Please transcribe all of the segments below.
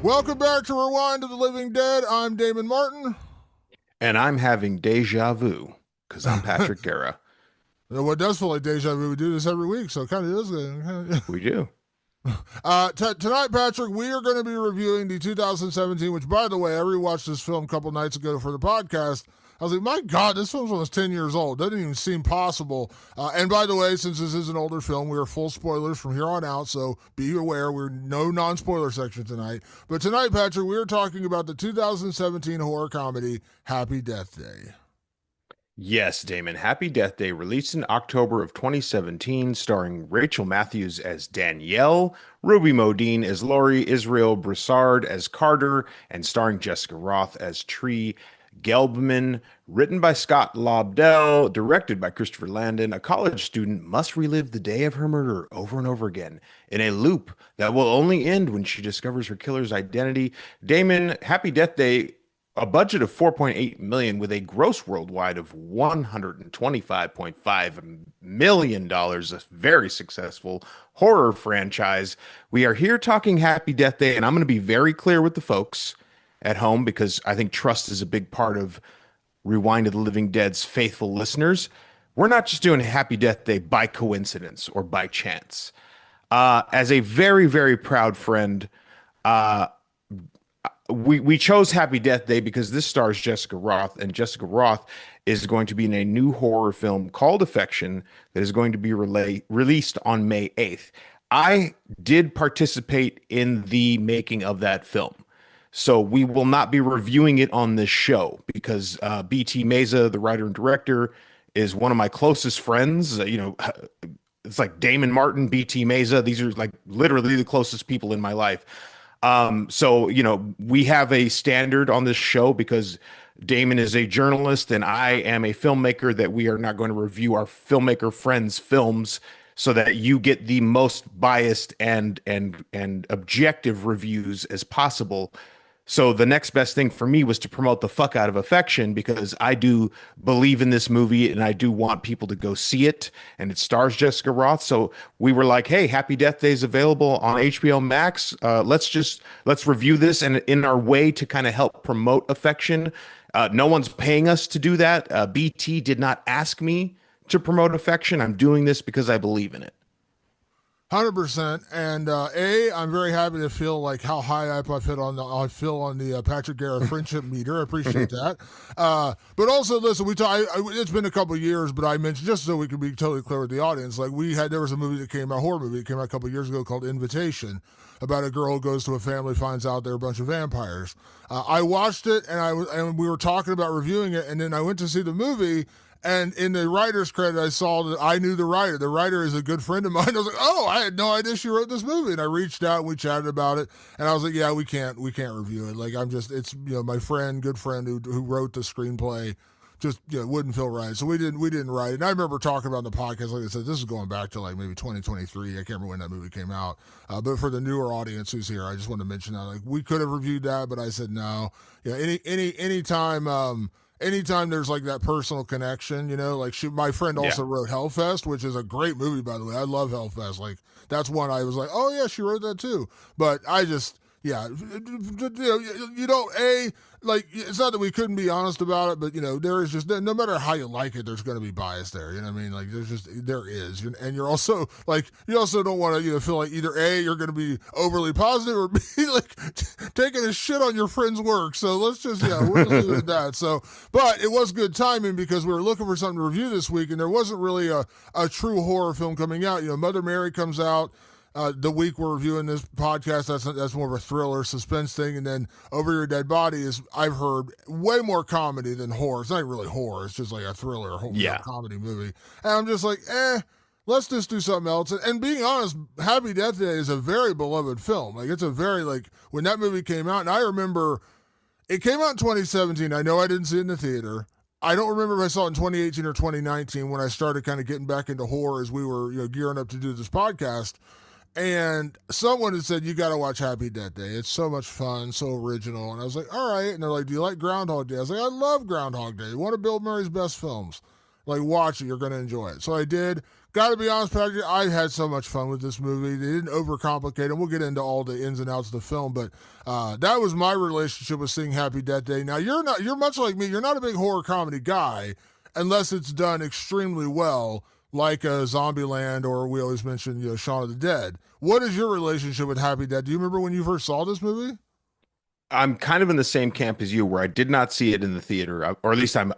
Welcome back to Rewind of the Living Dead. I'm Damon Martin. And I'm having deja vu because I'm Patrick Guerra. What does feel like deja vu? We do this every week, so it kind of is. We do. Tonight, Patrick, we are going to be reviewing the 2017, which, by the way, I rewatched this film a couple nights ago for the podcast. I was like, my God, this film's almost 10 years old. Doesn't even seem possible. And by the way, since this is an older film, we are full spoilers from here on out, so be aware we're no non-spoiler section tonight. But tonight, Patrick, we are talking about the 2017 horror comedy Happy Death Day. Yes, Damon. Happy Death Day, released in October of 2017, starring Rachel Matthews as Danielle, Ruby Modine as Laurie, Israel Broussard as Carter, and starring Jessica Roth as Tree Gelbman. Written by Scott Lobdell, directed by Christopher Landon, a college student must relive the day of her murder over and over again in a loop that will only end when she discovers her killer's identity. Damon, Happy Death Day, a budget of 4.8 million with a gross worldwide of 125.5 million dollars, a very successful horror franchise. We are here talking Happy Death Day, and I'm going to be very clear with the folks at home because I think trust is a big part of Rewind of the Living Dead's faithful listeners. We're not just doing Happy Death Day by coincidence or by chance. As a very, very proud friend, we chose Happy Death Day because this stars Jessica Roth, and Jessica Roth is going to be in a new horror film called Affection that is going to be released on May 8th. I did participate in the making of that film. So we will not be reviewing it on this show because BT Meza, the writer and director, is one of my closest friends. It's like Damon Martin, BT Meza. These are like literally the closest people in my life. So, we have a standard on this show because Damon is a journalist and I am a filmmaker that we are not going to review our filmmaker friends' films so that you get the most biased and objective reviews as possible. So the next best thing for me was to promote the fuck out of Affection because I do believe in this movie and I do want people to go see it. And it stars Jessica Roth. So we were like, hey, Happy Death Day is available on HBO Max. Let's review this. And in our way to kind of help promote Affection, no one's paying us to do that. BT did not ask me to promote Affection. I'm doing this because I believe in it. 100%. And I'm very happy to feel like how high up I feel on the Patrick Guerra friendship meter. I appreciate that. But also, listen, it's been a couple of years, but I mentioned just so we can be totally clear with the audience. Like there was a movie that came out, a horror movie that came out a couple of years ago called Invitation, about a girl who goes to a family, finds out they're a bunch of vampires. I watched it, and we were talking about reviewing it, and then I went to see the movie. And in the writer's credit, I saw that I knew the writer. The writer is a good friend of mine. I was like, oh, I had no idea she wrote this movie. And I reached out and we chatted about it. And I was like, yeah, we can't review it. Like, it's my good friend who wrote the screenplay just wouldn't feel right. So we didn't write it. And I remember talking about in the podcast, like I said, this is going back to like maybe 2023. I can't remember when that movie came out. But for the newer audience who's here, I just want to mention that. Like, we could have reviewed that, but I said no. Yeah, anytime there's like that personal connection, like my friend also wrote Hellfest, which is a great movie, by the way. I love Hellfest. Like, that's one I was like, oh yeah, she wrote that too. But I just, like, it's not that we couldn't be honest about it, but there is just, no matter how you like it, there's going to be bias there. You know what I mean? Like, there is. And you're also like, you also don't want to, feel like either A, you're going to be overly positive, or B, like taking a shit on your friend's work. So let's just, we'll just leave it at that. So, but it was good timing because we were looking for something to review this week and there wasn't really a true horror film coming out. Mother Mary comes out. The week we're reviewing this podcast, that's more of a thriller suspense thing, and then Over Your Dead Body is, I've heard, way more comedy than horror. It's not really horror; it's just like a thriller, comedy movie. And I'm just like, let's just do something else. And being honest, Happy Death Day is a very beloved film. Like, it's a very, like, when that movie came out, and I remember it came out in 2017. I know I didn't see it in the theater. I don't remember if I saw it in 2018 or 2019 when I started kind of getting back into horror as we were gearing up to do this podcast. And someone had said, you got to watch Happy Death Day. It's so much fun, so original. And I was like, all right. And they're like, do you like Groundhog Day? I was like, I love Groundhog Day. One of Bill Murray's best films. Like, watch it. You're going to enjoy it. So I did. Got to be honest, Patrick, I had so much fun with this movie. They didn't overcomplicate it. We'll get into all the ins and outs of the film, but that was my relationship with seeing Happy Death Day. Now, you're much like me. You're not a big horror comedy guy unless it's done extremely well, like Zombieland, or we always mention, Shaun of the Dead. What is your relationship with Happy Death? Do you remember when you first saw this movie? I'm kind of in the same camp as you, where I did not see it in the theater, or at least I'm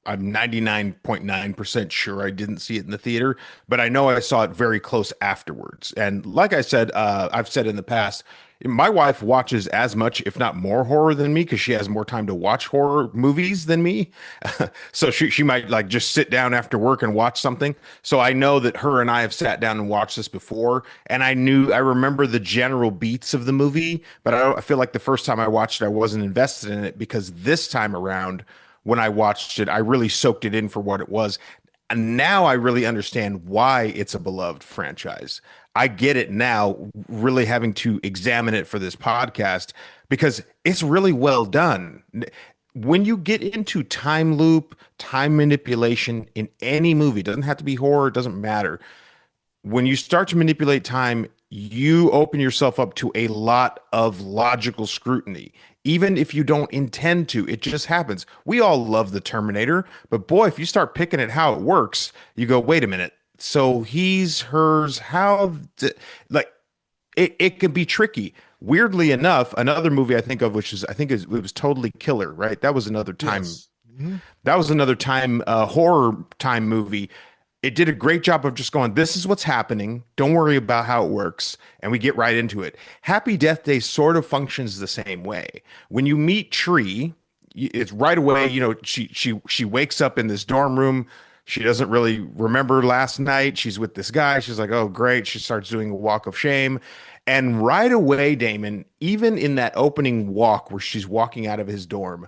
99.9% sure I didn't see it in the theater, but I know I saw it very close afterwards. And like I said, I've said in the past, my wife watches as much, if not more, horror than me because she has more time to watch horror movies than me. So she might like just sit down after work and watch something. So I know that her and I have sat down and watched this before, and I remember the general beats of the movie, but I feel like the first time I watched it, I wasn't invested in it because this time around, when I watched it, I really soaked it in for what it was. And now I really understand why it's a beloved franchise. I get it now, really having to examine it for this podcast because it's really well done. When you get into time loop, time manipulation in any movie, it doesn't have to be horror, it doesn't matter. When you start to manipulate time, you open yourself up to a lot of logical scrutiny. Even if you don't intend to, it just happens. We all love the Terminator, but boy, if you start picking at how it works, you go, wait a minute. So he's hers. Like it can be tricky. Weirdly enough, another movie I think of, it was Totally Killer, right? That was another time. Yes. Mm-hmm. That was another time horror time movie. It did a great job of just going, this is what's happening. Don't worry about how it works. And we get right into it. Happy Death Day sort of functions the same way. When you meet Tree, it's right away, she wakes up in this dorm room. She doesn't really remember last night. She's with this guy. She's like, oh, great. She starts doing a walk of shame. And right away, Damon, even in that opening walk where she's walking out of his dorm,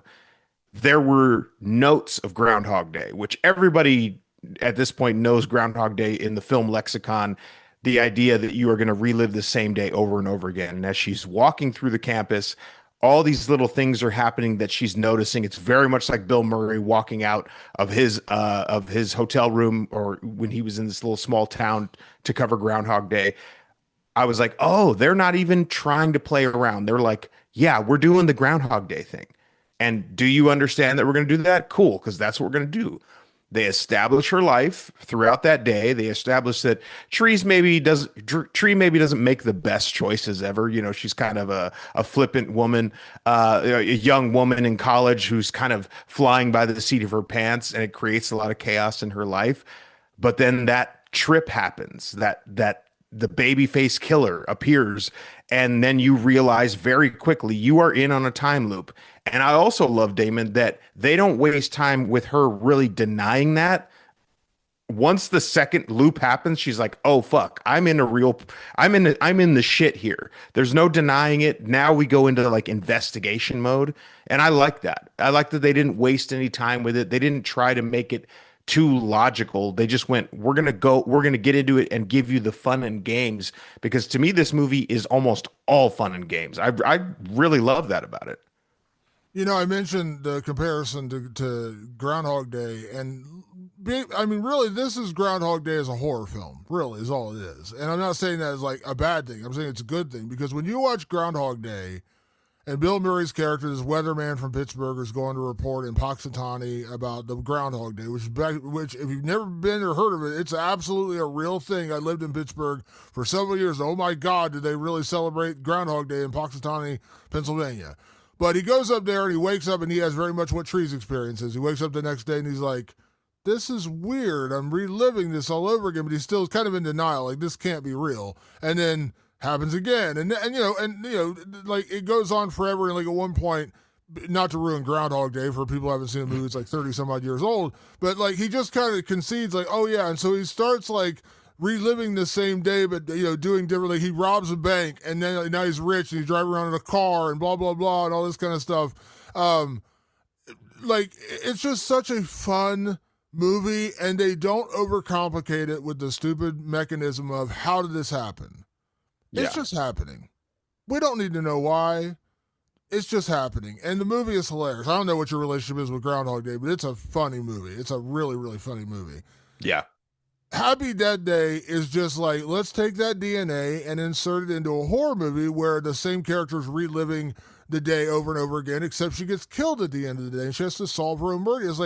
there were notes of Groundhog Day, which everybody at this point knows Groundhog Day in the film lexicon, the idea that you are going to relive the same day over and over again. And as she's walking through the campus, all these little things are happening that she's noticing. It's very much like Bill Murray walking out of his hotel room, or when he was in this little small town to cover Groundhog Day. I was like, oh, they're not even trying to play around. They're like, yeah, we're doing the Groundhog Day thing. And do you understand that we're going to do that? Cool, because that's what we're going to do. They establish her life throughout that day. They establish that Tree maybe doesn't make the best choices ever. She's kind of a flippant woman, a young woman in college who's kind of flying by the seat of her pants, and it creates a lot of chaos in her life. But then that trip happens, that the babyface killer appears, and then you realize very quickly you are in on a time loop. And I also love, Damon, that they don't waste time with her really denying that. Once the second loop happens, she's like, "Oh fuck, I'm in the shit here." There's no denying it. Now we go into like investigation mode, and I like that. I like that they didn't waste any time with it. They didn't try to make it too logical. They just went, we're going to get into it and give you the fun and games, because to me this movie is almost all fun and games. I really love that about it. I mentioned the comparison to Groundhog Day, and I mean, really, this is Groundhog Day as a horror film, really, is all it is. And I'm not saying that as like a bad thing. I'm saying it's a good thing, because when you watch Groundhog Day, and Bill Murray's character, this weatherman from Pittsburgh, is going to report in Punxsutawney about the Groundhog Day, which if you've never been or heard of it, it's absolutely a real thing. I lived in Pittsburgh for several years. Oh my God, did they really celebrate Groundhog Day in Punxsutawney, Pennsylvania? But he goes up there and he wakes up, and he has very much what Tree's experience is. He wakes up the next day and he's like, this is weird. I'm reliving this all over again, but he's still kind of in denial. Like, this can't be real. And then happens again. And like it goes on forever. And like at one point, not to ruin Groundhog Day for people who haven't seen the movie, it's like 30 some odd years old, but like he just kind of concedes like, oh yeah. And so he starts like reliving the same day, but doing differently. He robs a bank, and then now he's rich and he's driving around in a car and blah, blah, blah, and all this kind of stuff. Like it's just such a fun movie, and they don't overcomplicate it with the stupid mechanism of how did this happen? It's just happening. We don't need to know why. It's just happening. And the movie is hilarious. I don't know what your relationship is with Groundhog Day, but it's a funny movie. It's a really, really funny movie. Yeah. Happy Death Day is just like, let's take that DNA and insert it into a horror movie where the same character is reliving the day over and over again, except she gets killed at the end of the day and she has to solve her own murder. It's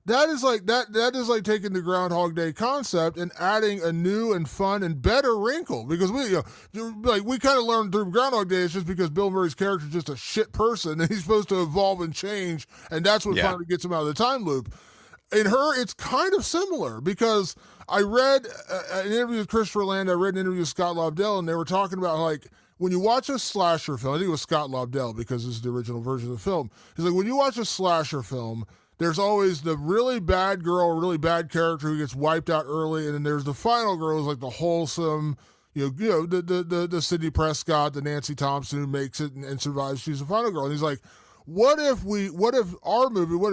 that is like taking the Groundhog Day concept and adding a new and fun and better wrinkle, because we kind of learned through Groundhog Day it's just because Bill Murray's character is just a shit person and he's supposed to evolve and change, and that's what Yeah. finally gets him out of the time loop. In her, it's kind of similar because I read an interview with Christopher Land. I read an interview with Scott Lobdell, and they were talking about like when you watch a slasher film. I think it was Scott Lobdell because this is the original version of the film. He's like, when you watch a slasher film, there's always the really bad girl, or really bad character who gets wiped out early, and then there's the final girl who's like the wholesome, the Sidney Prescott, the Nancy Thompson who makes it and survives. She's the final girl, and he's like, what if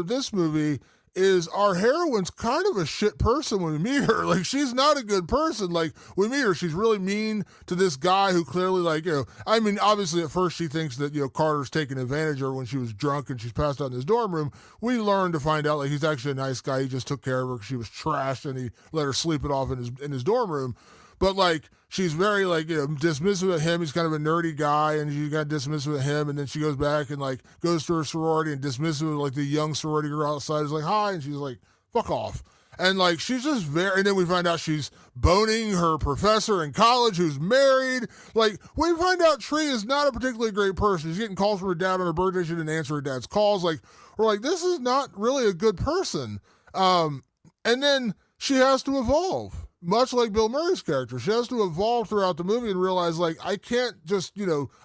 this movie is our heroine's kind of a shit person when we meet her. Like, she's not a good person. Like, we meet her, she's really mean to this guy who clearly, like, I mean, obviously at first she thinks that, Carter's taking advantage of her when she was drunk and she's passed out in his dorm room. We learn to find out, like, he's actually a nice guy. He just took care of her because she was trashed and he let her sleep it off in his dorm room. But like, she's very like, dismissive of him. He's kind of a nerdy guy, and she got dismissive of him. And then she goes back and like goes to her sorority and dismissive of like the young sorority girl outside is like, hi, and she's like, fuck off. And like, she's just very, and then we find out she's boning her professor in college who's married. Like, we find out Tree is not a particularly great person. She's getting calls from her dad on her birthday. She didn't answer her dad's calls. Like, we're like, this is not really a good person. And then she has to evolve, much like Bill Murray's character. She has to evolve throughout the movie and realize, like, I can't just,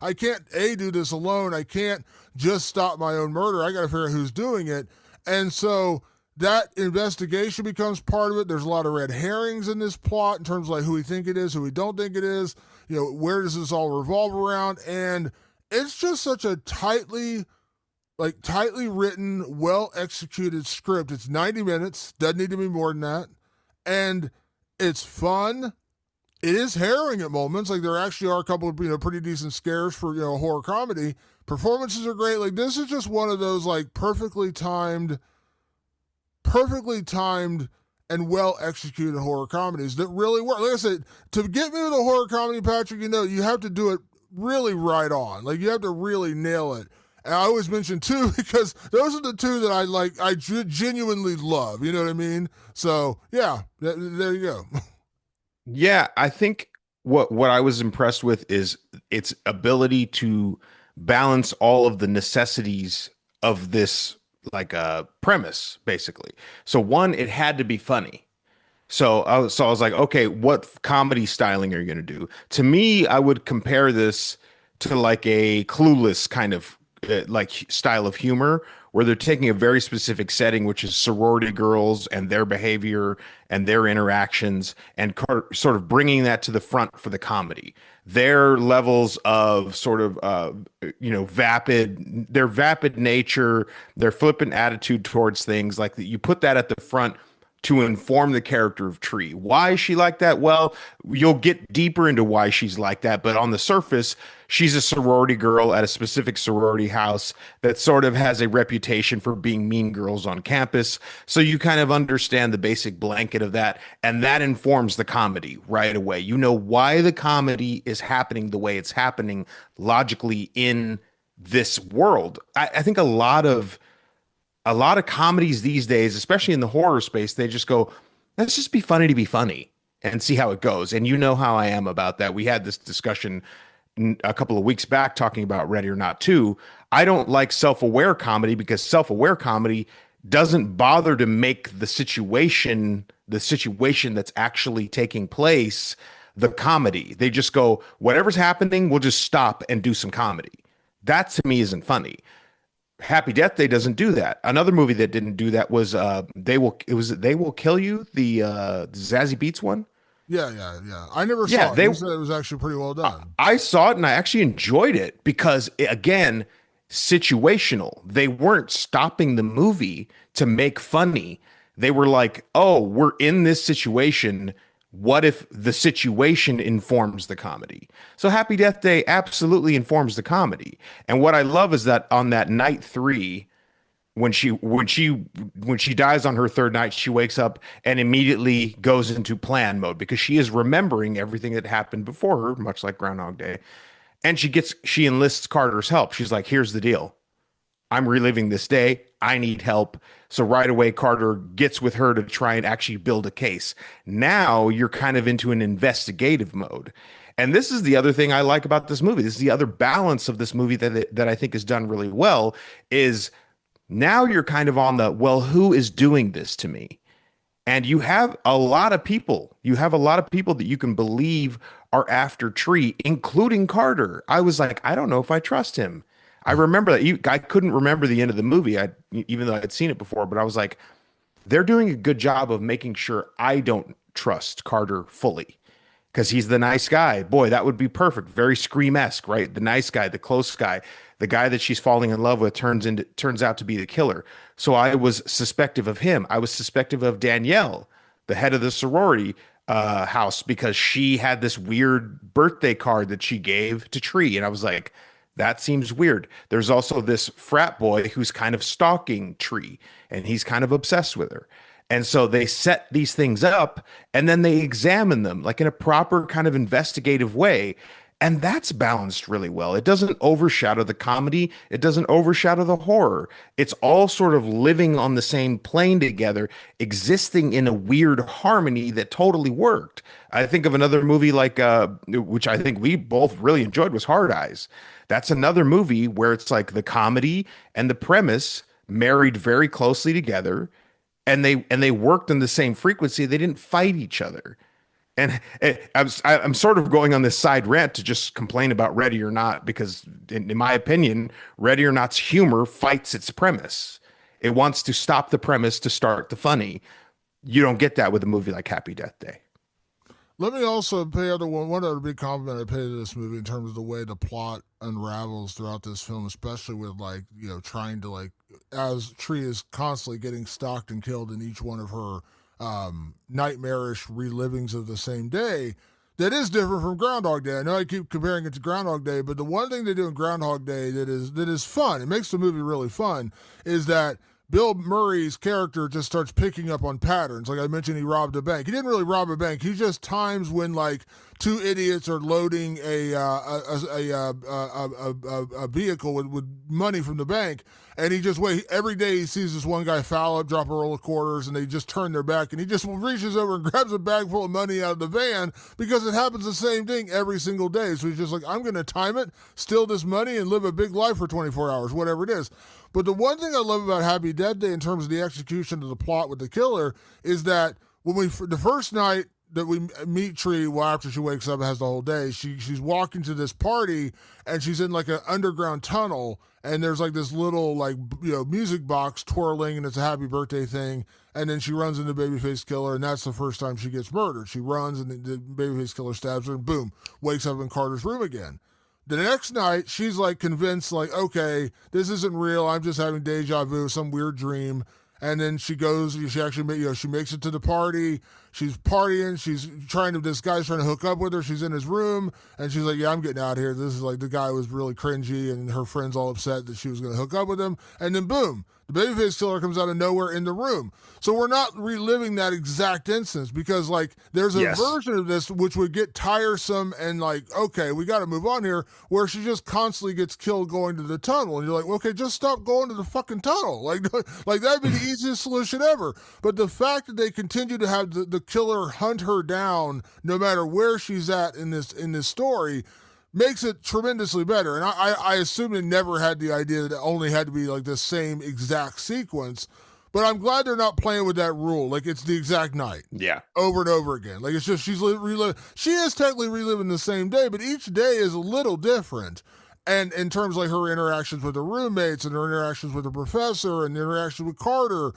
I can't do this alone. I can't just stop my own murder. I got to figure out who's doing it. And so that investigation becomes part of it. There's a lot of red herrings in this plot in terms of like who we think it is, who we don't think it is. Where does this all revolve around? And it's just such a tightly written, well executed script. It's 90 minutes, doesn't need to be more than that. And it's fun. It is harrowing at moments. Like, there actually are a couple of pretty decent scares for horror comedy. Performances are great. Like, this is just one of those like perfectly timed and well executed horror comedies that really work. Like I said, to get me with a horror comedy, Patrick, you have to do it really right on. Like, you have to really nail it. And I always mention two because those are the two that I like. I genuinely love. You know what I mean? So yeah, there you go. Yeah, I think what I was impressed with is its ability to balance all of the necessities of this like premise, basically. So one, it had to be funny. So I was like, okay, what comedy styling are you going to do? To me, I would compare this to like a Clueless kind of like style of humor where they're taking a very specific setting, which is sorority girls and their behavior and their interactions, and sort of bringing that to the front for the comedy. Their levels of sort of, their vapid nature, their flippant attitude towards things, like that, you put that at the front to inform the character of Tree. Why is she like that? Well, you'll get deeper into why she's like that, but on the surface, she's a sorority girl at a specific sorority house that sort of has a reputation for being mean girls on campus. So you kind of understand the basic blanket of that, and that informs the comedy right away. You know why the comedy is happening the way it's happening logically in this world. I think a lot of comedies these days, especially in the horror space, they just go, let's just be funny to be funny and see how it goes. And you know how I am about that. We had this discussion a couple of weeks back talking about Ready or Not 2. I don't like self-aware comedy because self-aware comedy doesn't bother to make the situation that's actually taking place, the comedy. They just go, whatever's happening, we'll just stop and do some comedy. That to me isn't funny. Happy Death Day doesn't do that. Another movie that didn't do that was They Will Kill You, the Zazie Beetz one. Yeah. I never Yeah, saw it. You said it was actually pretty well done. I saw it and I actually enjoyed it because again, situational. They weren't stopping the movie to make funny. They were like, "Oh, we're in this situation. What if the situation informs the comedy?" So Happy Death Day absolutely informs the comedy. And what I love is that on that night 3, when she dies on her third night, she wakes up and immediately goes into plan mode because she is remembering everything that happened before her, much like Groundhog Day. And she enlists Carter's help. She's like, "Here's the deal. I'm reliving this day. I need help." So right away, Carter gets with her to try and actually build a case. Now you're kind of into an investigative mode. And this is the other thing I like about this movie. This is the other balance of this movie that I think is done really well is now you're kind of on the, well, who is doing this to me? And you have a lot of people. You have a lot of people that you can believe are after Tree, including Carter. I was like, I don't know if I trust him. I remember that I couldn't remember the end of the movie, even though I'd seen it before, but I was like, they're doing a good job of making sure I don't trust Carter fully because he's the nice guy. Boy, that would be perfect. Very Scream-esque, right? The nice guy, the close guy, the guy that she's falling in love with turns out to be the killer. So I was suspective of him. I was suspective of Danielle, the head of the sorority house, because she had this weird birthday card that she gave to Tree. And I was like, that seems weird. There's also this frat boy who's kind of stalking Tree, and he's kind of obsessed with her. And so they set these things up and then they examine them like in a proper kind of investigative way. And that's balanced really well. It doesn't overshadow the comedy. It doesn't overshadow the horror. It's all sort of living on the same plane together, existing in a weird harmony that totally worked. I think of another movie like, which I think we both really enjoyed, was Hard Eyes. That's another movie where it's like the comedy and the premise married very closely together, and they worked in the same frequency. They didn't fight each other. And I'm sort of going on this side rant to just complain about Ready or Not because, in my opinion, Ready or Not's humor fights its premise. It wants to stop the premise to start the funny. You don't get that with a movie like Happy Death Day. Let me also pay one other big compliment I pay to this movie in terms of the way the plot unravels throughout this film, especially with trying to as Tree is constantly getting stalked and killed in each one of her nightmarish relivings of the same day. That is different from Groundhog Day. I know I keep comparing it to Groundhog Day, but the one thing they do in Groundhog Day that is fun, it makes the movie really fun, is that Bill Murray's character just starts picking up on patterns. Like I mentioned, he robbed a bank. He didn't really rob a bank. He just times when two idiots are loading a vehicle with money from the bank, and he just every day he sees this one guy foul up, drop a roll of quarters, and they just turn their back, and he just reaches over and grabs a bag full of money out of the van because it happens the same thing every single day. So he's just like, I'm going to time it, steal this money, and live a big life for 24 hours, whatever it is. But the one thing I love about Happy Death Day in terms of the execution of the plot with the killer is that the first night that we meet Tree, well, after she wakes up and has the whole day, she's walking to this party and she's in an underground tunnel, and there's this little music box twirling, and it's a happy birthday thing, and then she runs into Babyface Killer, and that's the first time she gets murdered. She runs and the Babyface Killer stabs her, and boom, wakes up in Carter's room again. The next night, she's convinced, okay, this isn't real. I'm just having deja vu, some weird dream. And then she actually, she makes it to the party. She's partying. This guy's trying to hook up with her. She's in his room. And she's like, yeah, I'm getting out of here. This is the guy was really cringy, and her friend's all upset that she was going to hook up with him. And then boom, the Babyface Killer comes out of nowhere in the room. So we're not reliving that exact instance because there's a version of this which would get tiresome and okay, we got to move on here, where she just constantly gets killed going to the tunnel. And you're like, okay, just stop going to the fucking tunnel. That'd be the easiest solution ever. But the fact that they continue to have the killer hunt her down no matter where she's at in this story makes it tremendously better. And I assume they never had the idea that it only had to be the same exact sequence. But I'm glad they're not playing with that rule. It's the exact night. Yeah. Over and over again. It's just she is technically reliving the same day, but each day is a little different. And in terms of her interactions with her roommates and her interactions with the professor and the interaction with Carter,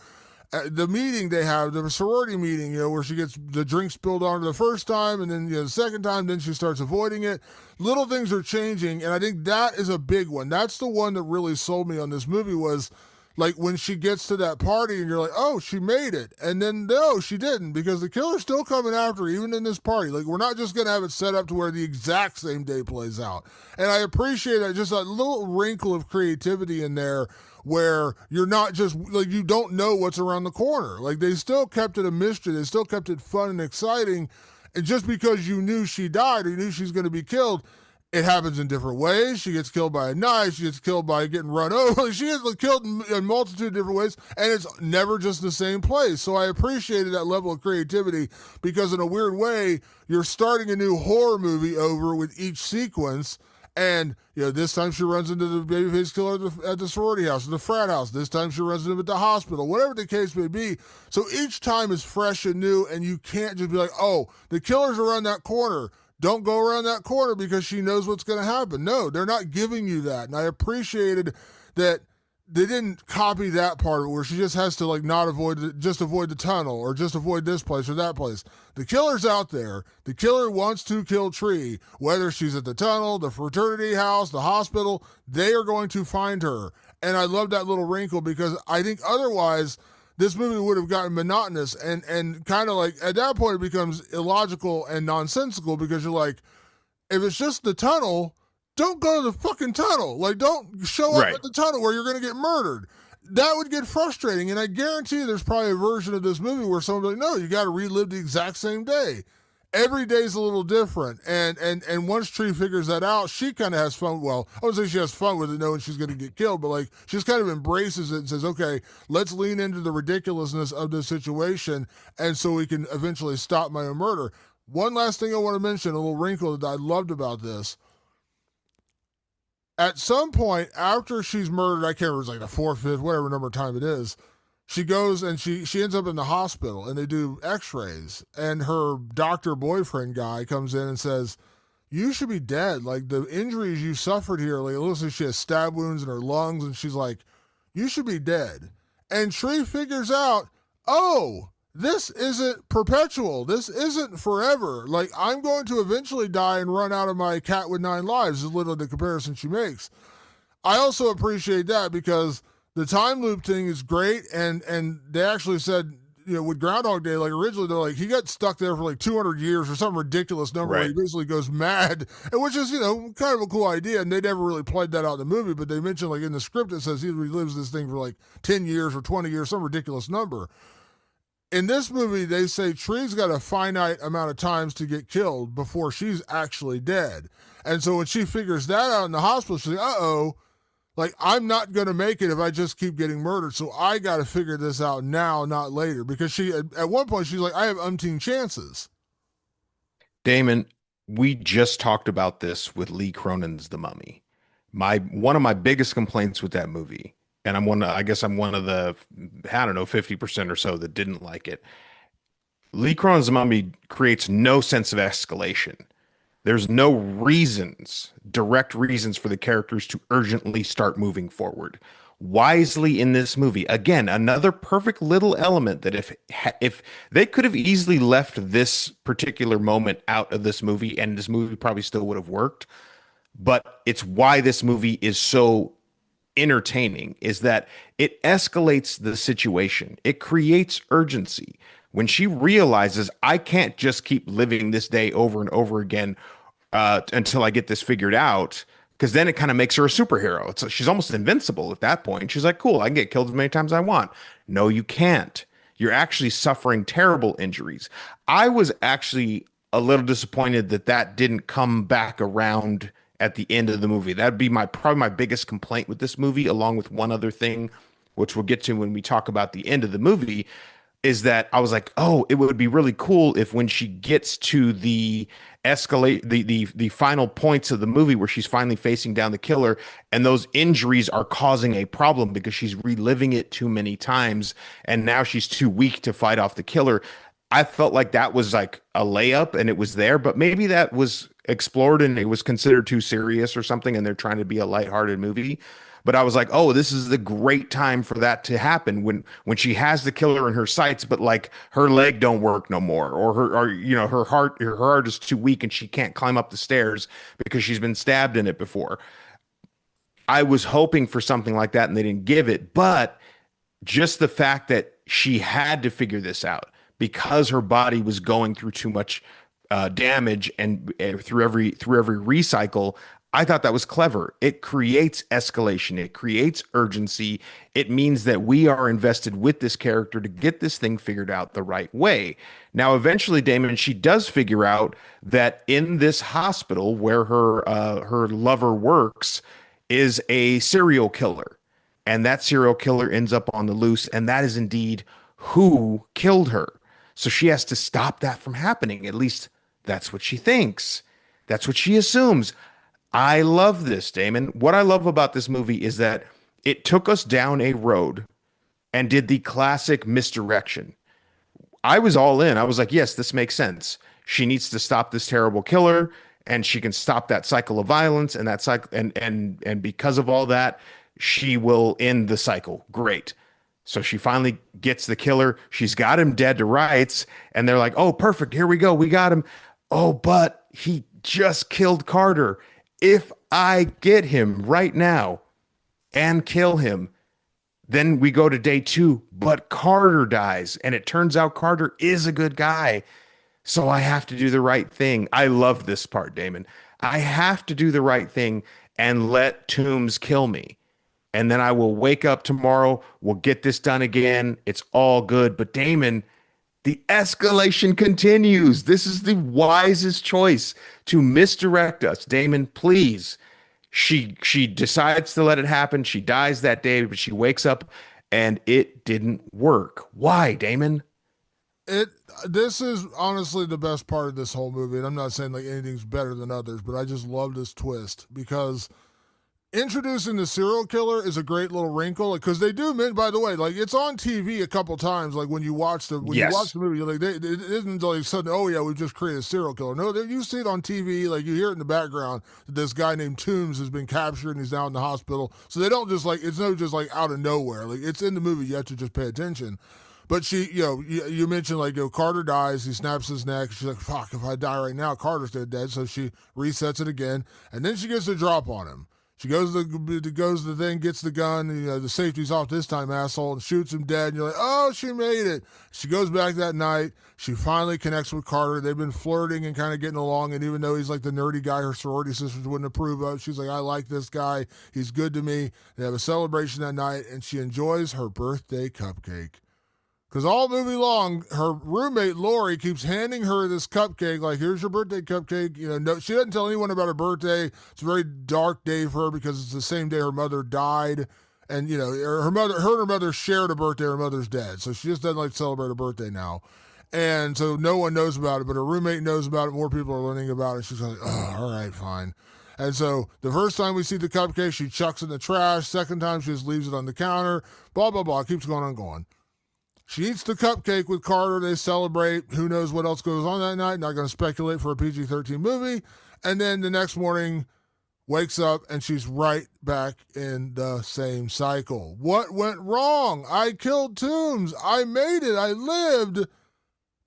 the meeting they have, the sorority meeting, where she gets the drink spilled on her the first time, and then the second time, then she starts avoiding it. Little things are changing, and I think that is a big one. That's the one that really sold me on this movie was, like when she gets to that party and you're like, oh, she made it. And then no, she didn't, because the killer's still coming after her, even in this party. Like, we're not just going to have it set up to where the exact same day plays out. And I appreciate that, just a little wrinkle of creativity in there where you're not just like, you don't know what's around the corner. Like, they still kept it a mystery. They still kept it fun and exciting. And just because you knew she died or you knew she's going to be killed, it happens in different ways. She gets killed by a knife. She gets killed by getting run over. She gets killed in a multitude of different ways, and it's never just the same place. So I appreciated that level of creativity, because in a weird way, you're starting a new horror movie over with each sequence. And, this time she runs into the babyface killer at the sorority house, or the frat house. This time she runs into him at the hospital, whatever the case may be. So each time is fresh and new, and you can't just be like, oh, the killer's around that corner. Don't go around that corner because she knows what's going to happen. No, they're not giving you that. And I appreciated that they didn't copy that part of it, where she just has to like not avoid, just avoid the tunnel, or just avoid this place or that place. The killer's out there. The killer wants to kill Tree, whether she's at the tunnel, the fraternity house, the hospital. They are going to find her. And I love that little wrinkle, because I think otherwise this movie would have gotten monotonous and kind of like, at that point it becomes illogical and nonsensical, because you're like, if it's just the tunnel, don't go to the fucking tunnel. Like, don't show up at the tunnel where you're going to get murdered. That would get frustrating. And I guarantee you there's probably a version of this movie where someone's like, no, you got to relive the exact same day. Every day's a little different. And once Tree figures that out, she kind of has fun. Well, I would say she has fun with it, knowing she's going to get killed, but like, she just kind of embraces it and says, okay, let's lean into the ridiculousness of this situation, and so we can eventually stop my own murder. One last thing I want to mention, a little wrinkle that I loved about this. At some point after she's murdered, I can't remember, it's like the fourth, fifth, whatever number of time it is, she goes and she ends up in the hospital, and they do x-rays, and her doctor boyfriend guy comes in and says, you should be dead. Like, the injuries you suffered here, like, it looks like she has stab wounds in her lungs, and she's like, you should be dead. And Tree figures out, oh, this isn't perpetual. This isn't forever. Like, I'm going to eventually die and run out of my cat with 9 lives, is literally the comparison she makes. I also appreciate that, because the time loop thing is great, and they actually said, with Groundhog Day, like, originally they're like, he got stuck there for like 200 years or some ridiculous number, where he basically goes mad, and which is, kind of a cool idea, and they never really played that out in the movie, but they mentioned, like, in the script it says he relives this thing for like 10 years or 20 years, some ridiculous number. In this movie, they say Tree's got a finite amount of times to get killed before she's actually dead. And so when she figures that out in the hospital, she's like, uh-oh, like, I'm not going to make it if I just keep getting murdered. So I got to figure this out now, not later. Because she, at one point, she's like, I have umpteen chances. Damon, we just talked about this with Lee Cronin's The Mummy. One of my biggest complaints with that movie, and I guess I'm one of the, I don't know, 50% or so that didn't like it. Lee Cronin's The Mummy creates no sense of escalation. There's no direct reasons for the characters to urgently start moving forward. Wisely in this movie, again, another perfect little element that if they could have easily left this particular moment out of this movie, and this movie probably still would have worked, but it's why this movie is so entertaining, is that it escalates the situation. It creates urgency. When she realizes, I can't just keep living this day over and over again until I get this figured out, because then it kind of makes her a superhero. She's almost invincible at that point. She's like, cool, I can get killed as many times as I want. No, you can't. You're actually suffering terrible injuries. I was actually a little disappointed that didn't come back around at the end of the movie. That'd be probably my biggest complaint with this movie, along with one other thing, which we'll get to when we talk about the end of the movie, is that I was like, oh, it would be really cool if when she gets to the the final points of the movie where she's finally facing down the killer, and those injuries are causing a problem because she's reliving it too many times, and now she's too weak to fight off the killer. I felt like that was like a layup and it was there, but maybe that was explored and it was considered too serious or something, and they're trying to be a lighthearted movie. But I was like, oh, this is the great time for that to happen, when she has the killer in her sights, but like her leg don't work no more, or her heart is too weak and she can't climb up the stairs because she's been stabbed in it before. I was hoping for something like that and they didn't give it, but just the fact that she had to figure this out because her body was going through too much damage and through every recycle. I thought that was clever. It creates escalation. It creates urgency. It means that we are invested with this character to get this thing figured out the right way. Now, eventually, Damon, she does figure out that in this hospital where her lover works is a serial killer, and that serial killer ends up on the loose, and that is indeed who killed her. So she has to stop that from happening. At least that's what she thinks. That's what she assumes. I love this, Damon. What I love about this movie is that it took us down a road and did the classic misdirection. I was all in. I was like, yes, this makes sense. She needs to stop this terrible killer, and she can stop that cycle of violence and that cycle, and because of all that, she will end the cycle. Great. So she finally gets the killer. She's got him dead to rights, and they're like, "Oh, perfect. Here we go. We got him." Oh, but he just killed Carter. If I get him right now and kill him, then we go to day two, but Carter dies. And it turns out Carter is a good guy. So I have to do the right thing. I love this part, Damon. I have to do the right thing and let Toombs kill me. And then I will wake up tomorrow. We'll get this done again. It's all good. But Damon, the escalation continues. This is the wisest choice to misdirect us. Damon, please. She decides to let it happen. She dies that day, but she wakes up and it didn't work. Why, Damon? It this is honestly the best part of this whole movie, and I'm not saying like anything's better than others, but I just love this twist because introducing the serial killer is a great little wrinkle because they do by the way, like it's on TV a couple times, like when you watch Yes. the movie, you're like it isn't like sudden, oh yeah, we've just created a serial killer. No, you see it on TV, like you hear it in the background that this guy named Toombs has been captured and he's now in the hospital. So they don't just like it's no just like out of nowhere, like it's in the movie. You have to just pay attention. But she, you mentioned like, Carter dies, he snaps his neck. She's like, fuck, if I die right now, Carter's dead. So she resets it again, and then she gets the drop on him. She goes to the thing, gets the gun, the safety's off this time, asshole, and shoots him dead. And you're like, oh, she made it. She goes back that night. She finally connects with Carter. They've been flirting and kind of getting along. And even though he's like the nerdy guy her sorority sisters wouldn't approve of, she's like, I like this guy. He's good to me. They have a celebration that night, and she enjoys her birthday cupcake. Because all movie long, her roommate Lori keeps handing her this cupcake, like, here's your birthday cupcake. No, she doesn't tell anyone about her birthday. It's a very dark day for her because it's the same day her mother died. And, her and her mother shared a birthday. Her mother's dead. So she just doesn't like to celebrate her birthday now. And so no one knows about it, but her roommate knows about it. More people are learning about it. She's like, oh, all right, fine. And so the first time we see the cupcake, she chucks it in the trash. Second time, she just leaves it on the counter. Blah, blah, blah. It keeps going on going. She eats the cupcake with Carter. They celebrate. Who knows what else goes on that night? Not going to speculate for a PG-13 movie. And then the next morning, wakes up and she's right back in the same cycle. What went wrong? I killed Toombs. I made it. I lived.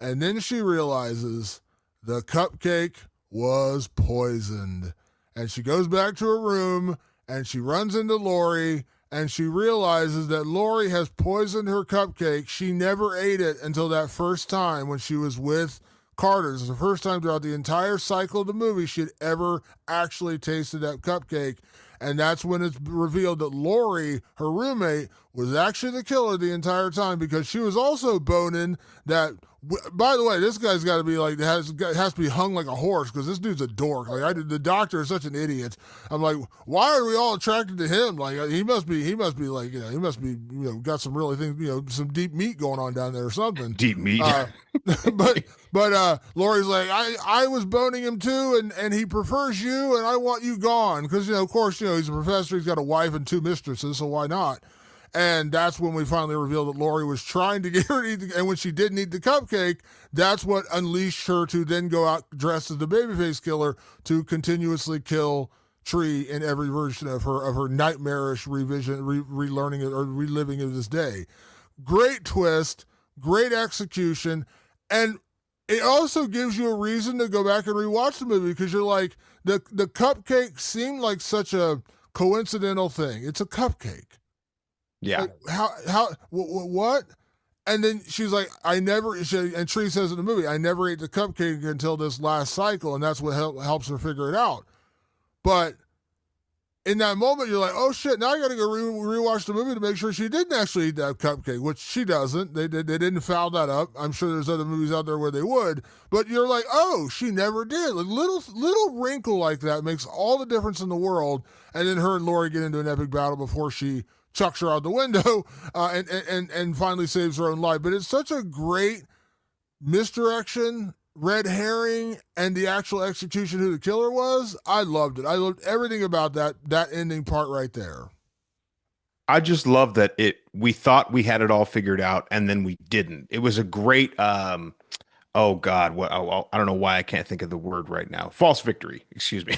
And then she realizes the cupcake was poisoned. And she goes back to her room and she runs into Lori. And she realizes that Lori has poisoned her cupcake. She never ate it until that first time when she was with Carter. This is the first time throughout the entire cycle of the movie she had ever actually tasted that cupcake. And that's when it's revealed that Lori, her roommate, was actually the killer the entire time because she was also boning that. By the way, this guy's got to be like has to be hung like a horse because this dude's a dork. Like the doctor is such an idiot. I'm like, why are we all attracted to him? Like he must be like he must be got some really things some deep meat going on down there or something. Deep meat. But Lori's like I was boning him too, and he prefers you, and I want you gone because of course he's a professor. He's got a wife and two mistresses, so why not? And that's when we finally revealed that Lori was trying to get her to eat and when she didn't eat the cupcake, that's what unleashed her to then go out dressed as the babyface killer to continuously kill Tree in every version of her nightmarish relearning it or reliving of this day. Great twist, great execution, and it also gives you a reason to go back and rewatch the movie because you're like, the cupcake seemed like such a coincidental thing. It's a cupcake. Yeah. Like, what? And then she's like, and Tree says in the movie, I never ate the cupcake until this last cycle, and that's what helps her figure it out. But in that moment, you're like, oh shit, now I got to go rewatch the movie to make sure she didn't actually eat that cupcake, which she doesn't. They didn't foul that up. I'm sure there's other movies out there where they would, but you're like, oh, she never did. Like, little wrinkle like that makes all the difference in the world. And then her and Lori get into an epic battle before she chucks her out the window and finally saves her own life. But it's such a great misdirection, red herring, and the actual execution who the killer was. I loved it. I loved everything about that ending part right there. I just love that we thought we had it all figured out and then we didn't. It was a great oh God, I don't know why I can't think of the word right now. False victory. Excuse me.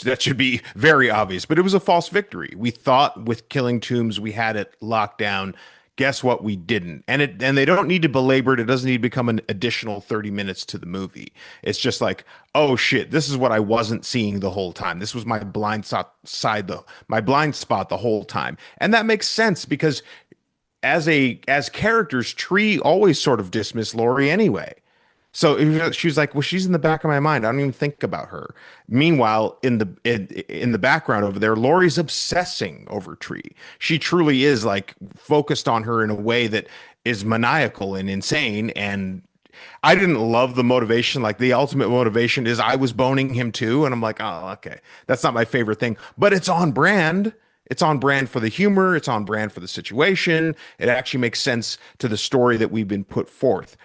That should be very obvious, but it was a false victory. We thought with Killing Tombs we had it locked down. Guess what? We didn't. And they don't need to belabor it. It doesn't need to become an additional 30 minutes to the movie. It's just like, oh shit, this is what I wasn't seeing the whole time. This was my my blind spot the whole time. And that makes sense because as characters, Tree always sort of dismissed Laurie anyway. So she was like, well, she's in the back of my mind. I don't even think about her. Meanwhile, in the background over there, Laurie's obsessing over Tree. She truly is like focused on her in a way that is maniacal and insane. And I didn't love the motivation. Like the ultimate motivation is I was boning him too. And I'm like, oh, okay. That's not my favorite thing, but it's on brand. It's on brand for the humor. It's on brand for the situation. It actually makes sense to the story that we've been put forth.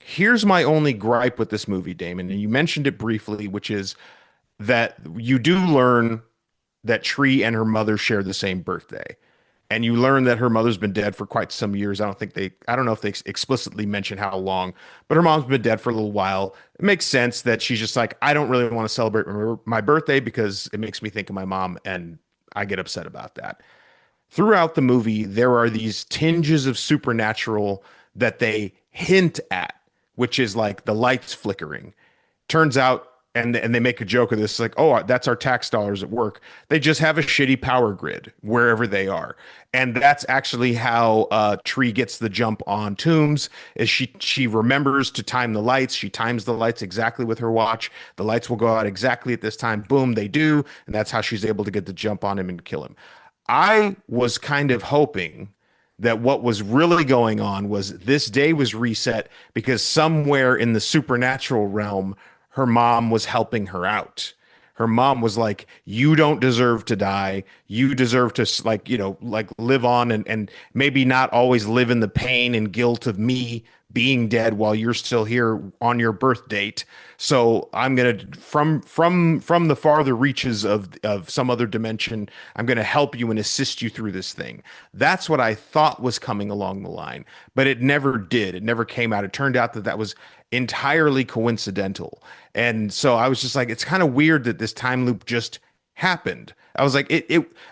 Here's my only gripe with this movie, Damon, and you mentioned it briefly, which is that you do learn that Tree and her mother share the same birthday. And you learn that her mother's been dead for quite some years. I don't know if they explicitly mention how long, but her mom's been dead for a little while. It makes sense that she's just like, I don't really want to celebrate my birthday because it makes me think of my mom, and I get upset about that. Throughout the movie, there are these tinges of supernatural that they hint at, which is like the lights flickering. Turns out, and they make a joke of this, like, oh, that's our tax dollars at work. They just have a shitty power grid wherever they are. And that's actually how Tree gets the jump on Tombs, is she remembers to time the lights. She times the lights exactly with her watch. The lights will go out exactly at this time. Boom, they do. And that's how she's able to get the jump on him and kill him. I was kind of hoping that what was really going on was this day was reset because somewhere in the supernatural realm, her mom was helping her out. Her mom was like, you don't deserve to die. You deserve to live on and maybe not always live in the pain and guilt of me being dead while you're still here on your birth date. So I'm gonna from the farther reaches of some other dimension, I'm gonna help you and assist you through this thing. That's what I thought was coming along the line, but it never did. It never came out. It turned out that was entirely coincidental. And so I was just like, it's kind of weird that this time loop just happened. I was like,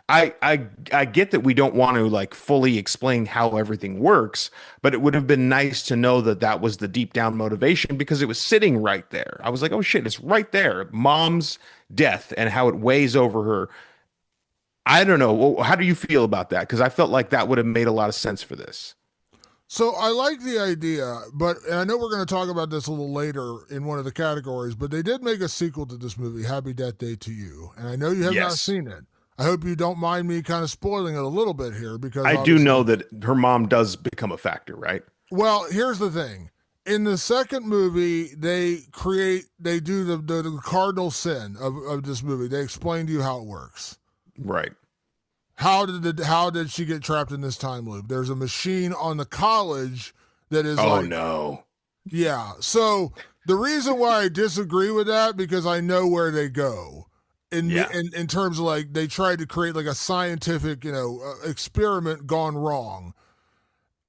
I get that we don't want to like fully explain how everything works, but it would have been nice to know that that was the deep down motivation because it was sitting right there. I was like, oh shit, it's right there. Mom's death and how it weighs over her. I don't know. How do you feel about that? Because I felt like that would have made a lot of sense for this. So I like the idea, but and I know we're going to talk about this a little later in one of the categories, but they did make a sequel to this movie, Happy Death Day to You. And I know you have not Yes. seen it. I hope you don't mind me kind of spoiling it a little bit here because I do know that her mom does become a factor, right? well, here's the thing. In the second movie, they do the cardinal sin of this movie. They explain to you how it works. Right. How did she get trapped in this time loop? There's a machine on the college that is Oh like, no. yeah. So the reason why I disagree with that because I know where they go Yeah. in terms of like they tried to create like a scientific experiment gone wrong.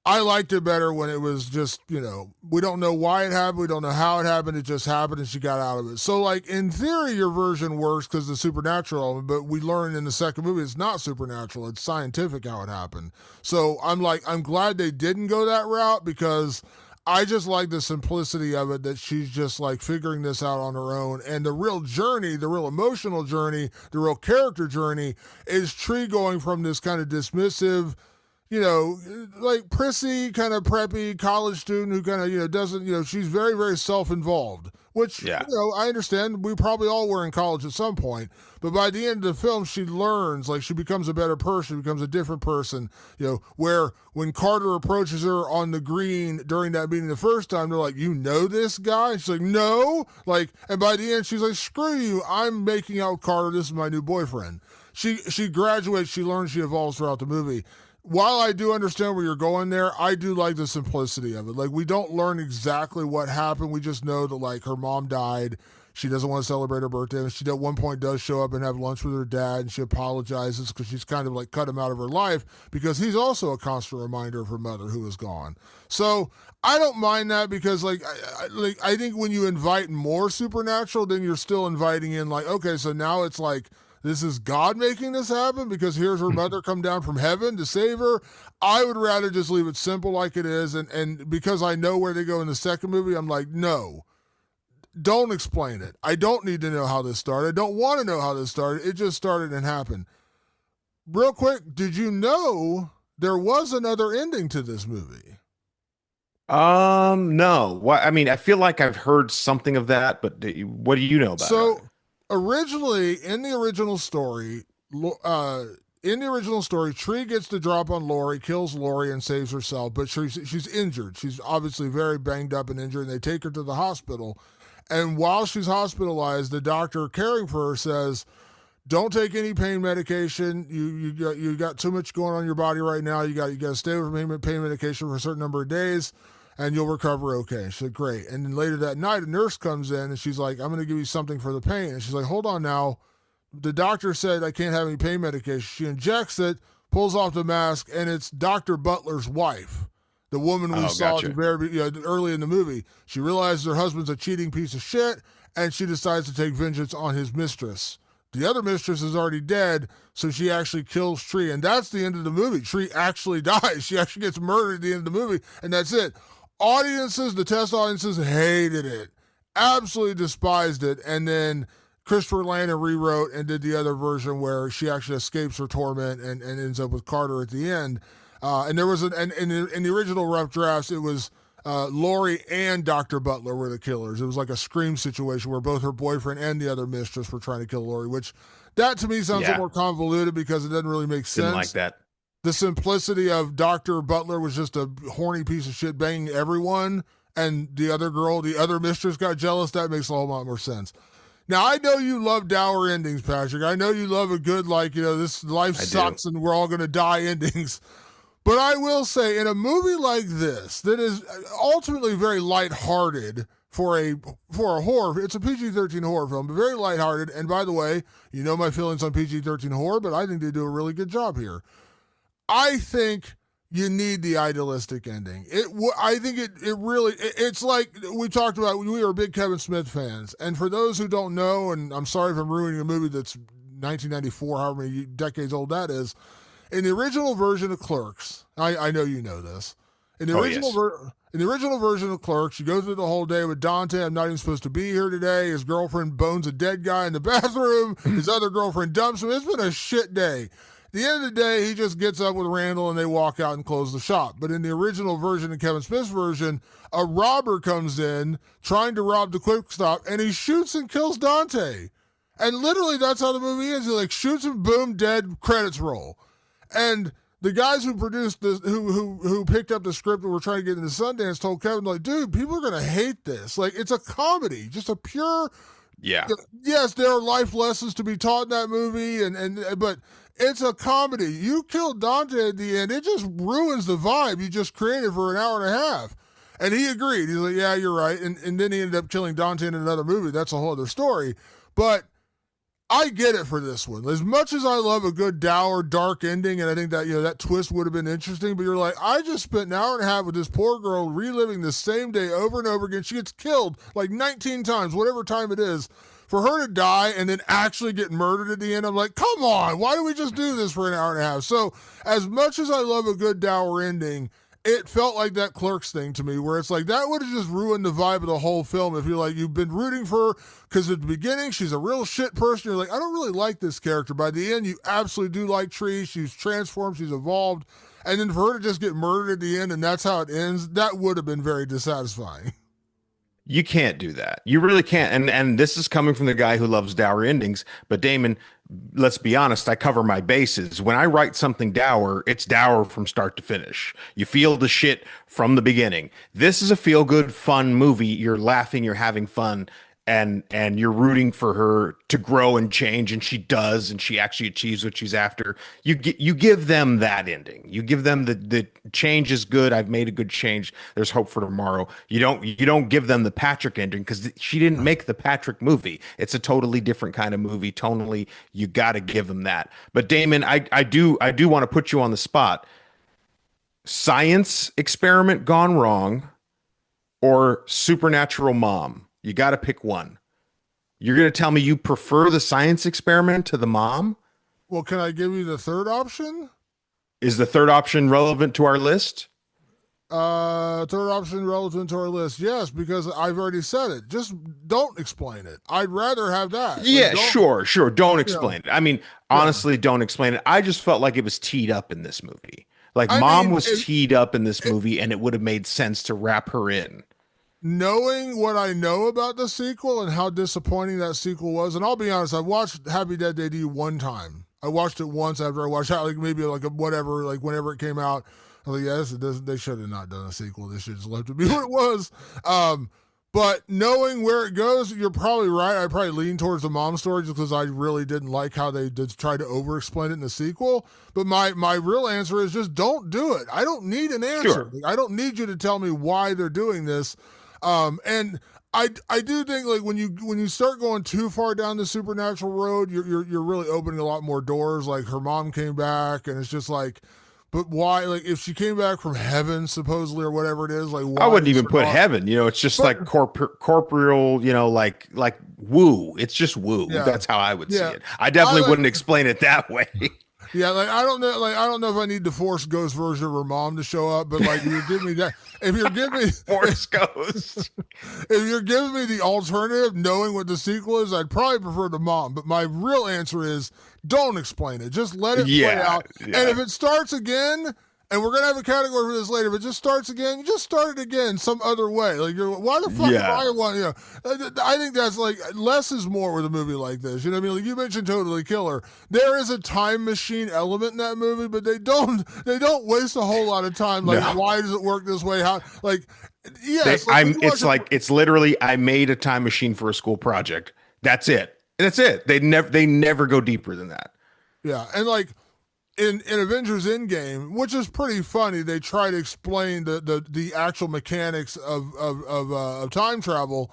I liked it better when it was just, we don't know why it happened. We don't know how it happened. It just happened and she got out of it. So, like, in theory, your version works because the supernatural element, but we learned in the second movie it's not supernatural. It's scientific how it happened. So I'm glad they didn't go that route because I just like the simplicity of it that she's just like figuring this out on her own. And the real journey, the real emotional journey, the real character journey is Tree going from this kind of dismissive, like prissy, kind of preppy college student who kind of, doesn't, she's very, very self-involved, which, Yeah. I understand. We probably all were in college at some point, but by the end of the film, she learns, like she becomes a better person, becomes a different person, where when Carter approaches her on the green during that meeting the first time, they're like, this guy? And she's like, no. Like, and by the end, she's like, screw you. I'm making out Carter. This is my new boyfriend. She graduates, she learns, she evolves throughout the movie. While I do understand where you're going there, I do like the simplicity of it. Like, we don't learn exactly what happened. We just know that, like, her mom died. She doesn't want to celebrate her birthday. And she at one point does show up and have lunch with her dad, and she apologizes because she's kind of like cut him out of her life because he's also a constant reminder of her mother who is gone. So I don't mind that because, like, I think when you invite more supernatural, then you're still inviting in, like, okay, so now it's like, this is God making this happen because here's her mother come down from heaven to save her. I would rather just leave it simple like it is. And because I know where they go in the second movie, I'm like, no, don't explain it. I don't need to know how this started. I don't want to know how this started. It just started and happened. Real quick, did you know there was another ending to this movie? No. What? I mean, I feel like I've heard something of that, but what do you know about it? Originally, in the original story, Tree gets the drop on Lori, kills Lori, and saves herself, but she's injured. She's obviously very banged up and injured, and they take her to the hospital. And while she's hospitalized, the doctor caring for her says, "Don't take any pain medication. You got too much going on in your body right now. You got to stay with pain medication for a certain number of days, and you'll recover okay." She's like, great. And then later that night, a nurse comes in, and she's like, "I'm going to give you something for the pain." And she's like, "Hold on now. The doctor said I can't have any pain medication." She injects it, pulls off the mask, and it's Dr. Butler's wife, the woman we saw at the very early in the movie. She realizes her husband's a cheating piece of shit, and she decides to take vengeance on his mistress. The other mistress is already dead, so she actually kills Tree, and that's the end of the movie. Tree actually dies. She actually gets murdered at the end of the movie, and that's it. Audiences, the test audiences, hated it, absolutely despised it, and then Christopher Landon rewrote and did the other version where she actually escapes her torment and ends up with Carter at the end. And there was in the original rough drafts, it was Lori and Dr. Butler were the killers. It was like a Scream situation where both her boyfriend and the other mistress were trying to kill Lori, which that to me sounds a little more convoluted because it doesn't really make sense. Didn't like that. The simplicity of Dr. Butler was just a horny piece of shit banging everyone, and the other girl, the other mistress, got jealous. That makes a whole lot more sense. Now, I know you love dour endings, Patrick. I know you love a good, this life sucks and we're all going to die endings. But I will say, in a movie like this, that is ultimately very lighthearted for a horror, it's a PG-13 horror film, but very lighthearted. And by the way, you know my feelings on PG-13 horror, but I think they do a really good job here. I think you need the idealistic ending. I think it's like we talked about, we are big Kevin Smith fans. And for those who don't know, and I'm sorry if I'm ruining a movie that's 1994, however many decades old that is, in the original version of Clerks, I know you know this. In the original version of Clerks, you go through the whole day with Dante. I'm not even supposed to be here today. His girlfriend bones a dead guy in the bathroom. His other girlfriend dumps him. It's been a shit day. At the end of the day, he just gets up with Randall and they walk out and close the shop. But in the original version, in Kevin Smith's version, a robber comes in trying to rob the Quick Stop and he shoots and kills Dante. And literally that's how the movie ends. He shoots him, boom, dead, credits roll. And the guys who produced this, who picked up the script and were trying to get into Sundance told Kevin, dude, people are going to hate this. It's a comedy, just a pure, yes, there are life lessons to be taught in that movie, but it's a comedy. You kill Dante at the end, it just ruins the vibe you just created for an hour and a half. And he agreed. He's like, yeah, you're right. And then he ended up killing Dante in another movie. That's a whole other story. But I get it for this one. As much as I love a good dour, dark ending, and I think that that twist would have been interesting, but you're like, I just spent an hour and a half with this poor girl reliving the same day over and over again. She gets killed 19 times, whatever time it is. For her to die and then actually get murdered at the end, I'm like, come on, why do we just do this for an hour and a half? So as much as I love a good dour ending, it felt like that Clerks thing to me, where it's like that would have just ruined the vibe of the whole film if you're like you've been rooting for her because at the beginning she's a real shit person. You're like, I don't really like this character. By the end, you absolutely do like Tree. She's transformed. She's evolved. And then for her to just get murdered at the end and that's how it ends, that would have been very dissatisfying. You can't do that. You really can't. And this is coming from the guy who loves dour endings. But Damon, let's be honest, I cover my bases. When I write something dour, it's dour from start to finish. You feel the shit from the beginning. This is a feel good, fun movie. You're laughing, you're having fun, and you're rooting for her to grow and change, and she does, and she actually achieves what she's after. You give them that ending. You give them the change is good. I've made a good change. There's hope for tomorrow. You don't give them the Patrick ending because she didn't make the Patrick movie. It's a totally different kind of movie tonally. You got to give them that. But Damon, I do want to put you on the spot. Science experiment gone wrong or supernatural mom? You got to pick one. You're going to tell me you prefer the science experiment to the mom? Well, can I give you the third option? Is the third option relevant to our list? Third option relevant to our list. Yes, because I've already said it. Just don't explain it. I'd rather have that. Yeah, like, sure. Don't explain it. I mean, honestly, don't explain it. I just felt like it was teed up in this movie. Like mom was teed up in this movie, and it would have made sense to wrap her in. Knowing what I know about the sequel and how disappointing that sequel was, and I'll be honest, I watched Happy Death Day to You one time. I watched it once after I watched it, like maybe like a whatever, like whenever it came out. I was like, yeah, they should have not done a sequel. They should just left it be what it was. But knowing where it goes, you're probably right. I probably lean towards the mom story just because I really didn't like how they did try to over-explain it in the sequel. But my real answer is just don't do it. I don't need an answer. Sure. I don't need you to tell me why they're doing this. And I do think like when you start going too far down the supernatural road, you're really opening a lot more doors. Like her mom came back, and it's just like, but why? Like if she came back from heaven supposedly or whatever it is, like why I wouldn't even put heaven. It's just like corporeal. Like woo. It's just woo. Yeah. That's how I would see it. I definitely wouldn't explain it that way. Yeah, like I don't know if I need the Force Ghost version of her mom to show up, but like you give me that. If you're giving me Force Ghost, if you're giving me the alternative, knowing what the sequel is, I'd probably prefer the mom. But my real answer is don't explain it. Just let it play out. Yeah. And if it starts again, and we're gonna have a category for this later, but just starts again, you just start it again some other way. Like why the fuck do I want? I think that's like less is more with a movie like this. You know what I mean? Like you mentioned Totally Killer. There is a time machine element in that movie, but they don't waste a whole lot of time. Like why does it work this way? How like yes, it's literally I made a time machine for a school project. That's it. They never go deeper than that. Yeah, and like. In Avengers Endgame, which is pretty funny, they try to explain the actual mechanics of time travel,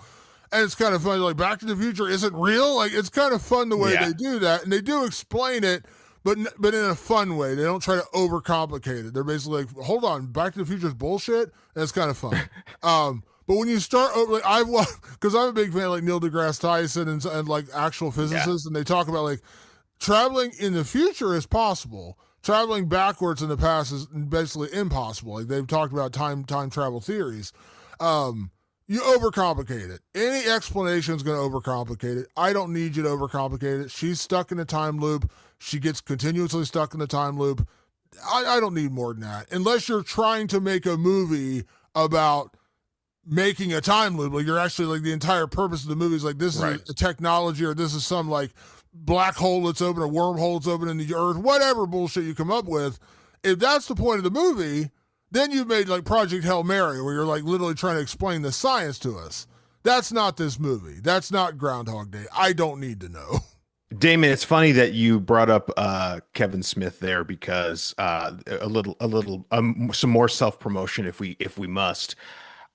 and it's kind of funny. Like Back to the Future isn't real. Like it's kind of fun the way they do that, and they do explain it, but in a fun way. They don't try to overcomplicate it. They're basically like, hold on, Back to the Future is bullshit, and it's kind of fun. But when you start over, like I've watched because I'm a big fan of like Neil deGrasse Tyson and like actual physicists, and they talk about like. Traveling in the future is possible. Traveling backwards in the past is basically impossible. Like they've talked about time travel theories. You overcomplicate it. Any explanation is going to overcomplicate it. I don't need you to overcomplicate it. She's stuck in a time loop. She gets continuously stuck in the time loop. I don't need more than that. Unless you're trying to make a movie about making a time loop. Like you're actually like the entire purpose of the movie is like this is a technology or this is some like black hole that's open, a wormhole that's open in the earth, whatever bullshit you come up with. If that's the point of the movie, then you've made like Project Hail Mary, where you're like literally trying to explain the science to us. That's not this movie. That's not Groundhog Day. I don't need to know. Damon, it's funny that you brought up Kevin Smith there because some more self promotion if we must.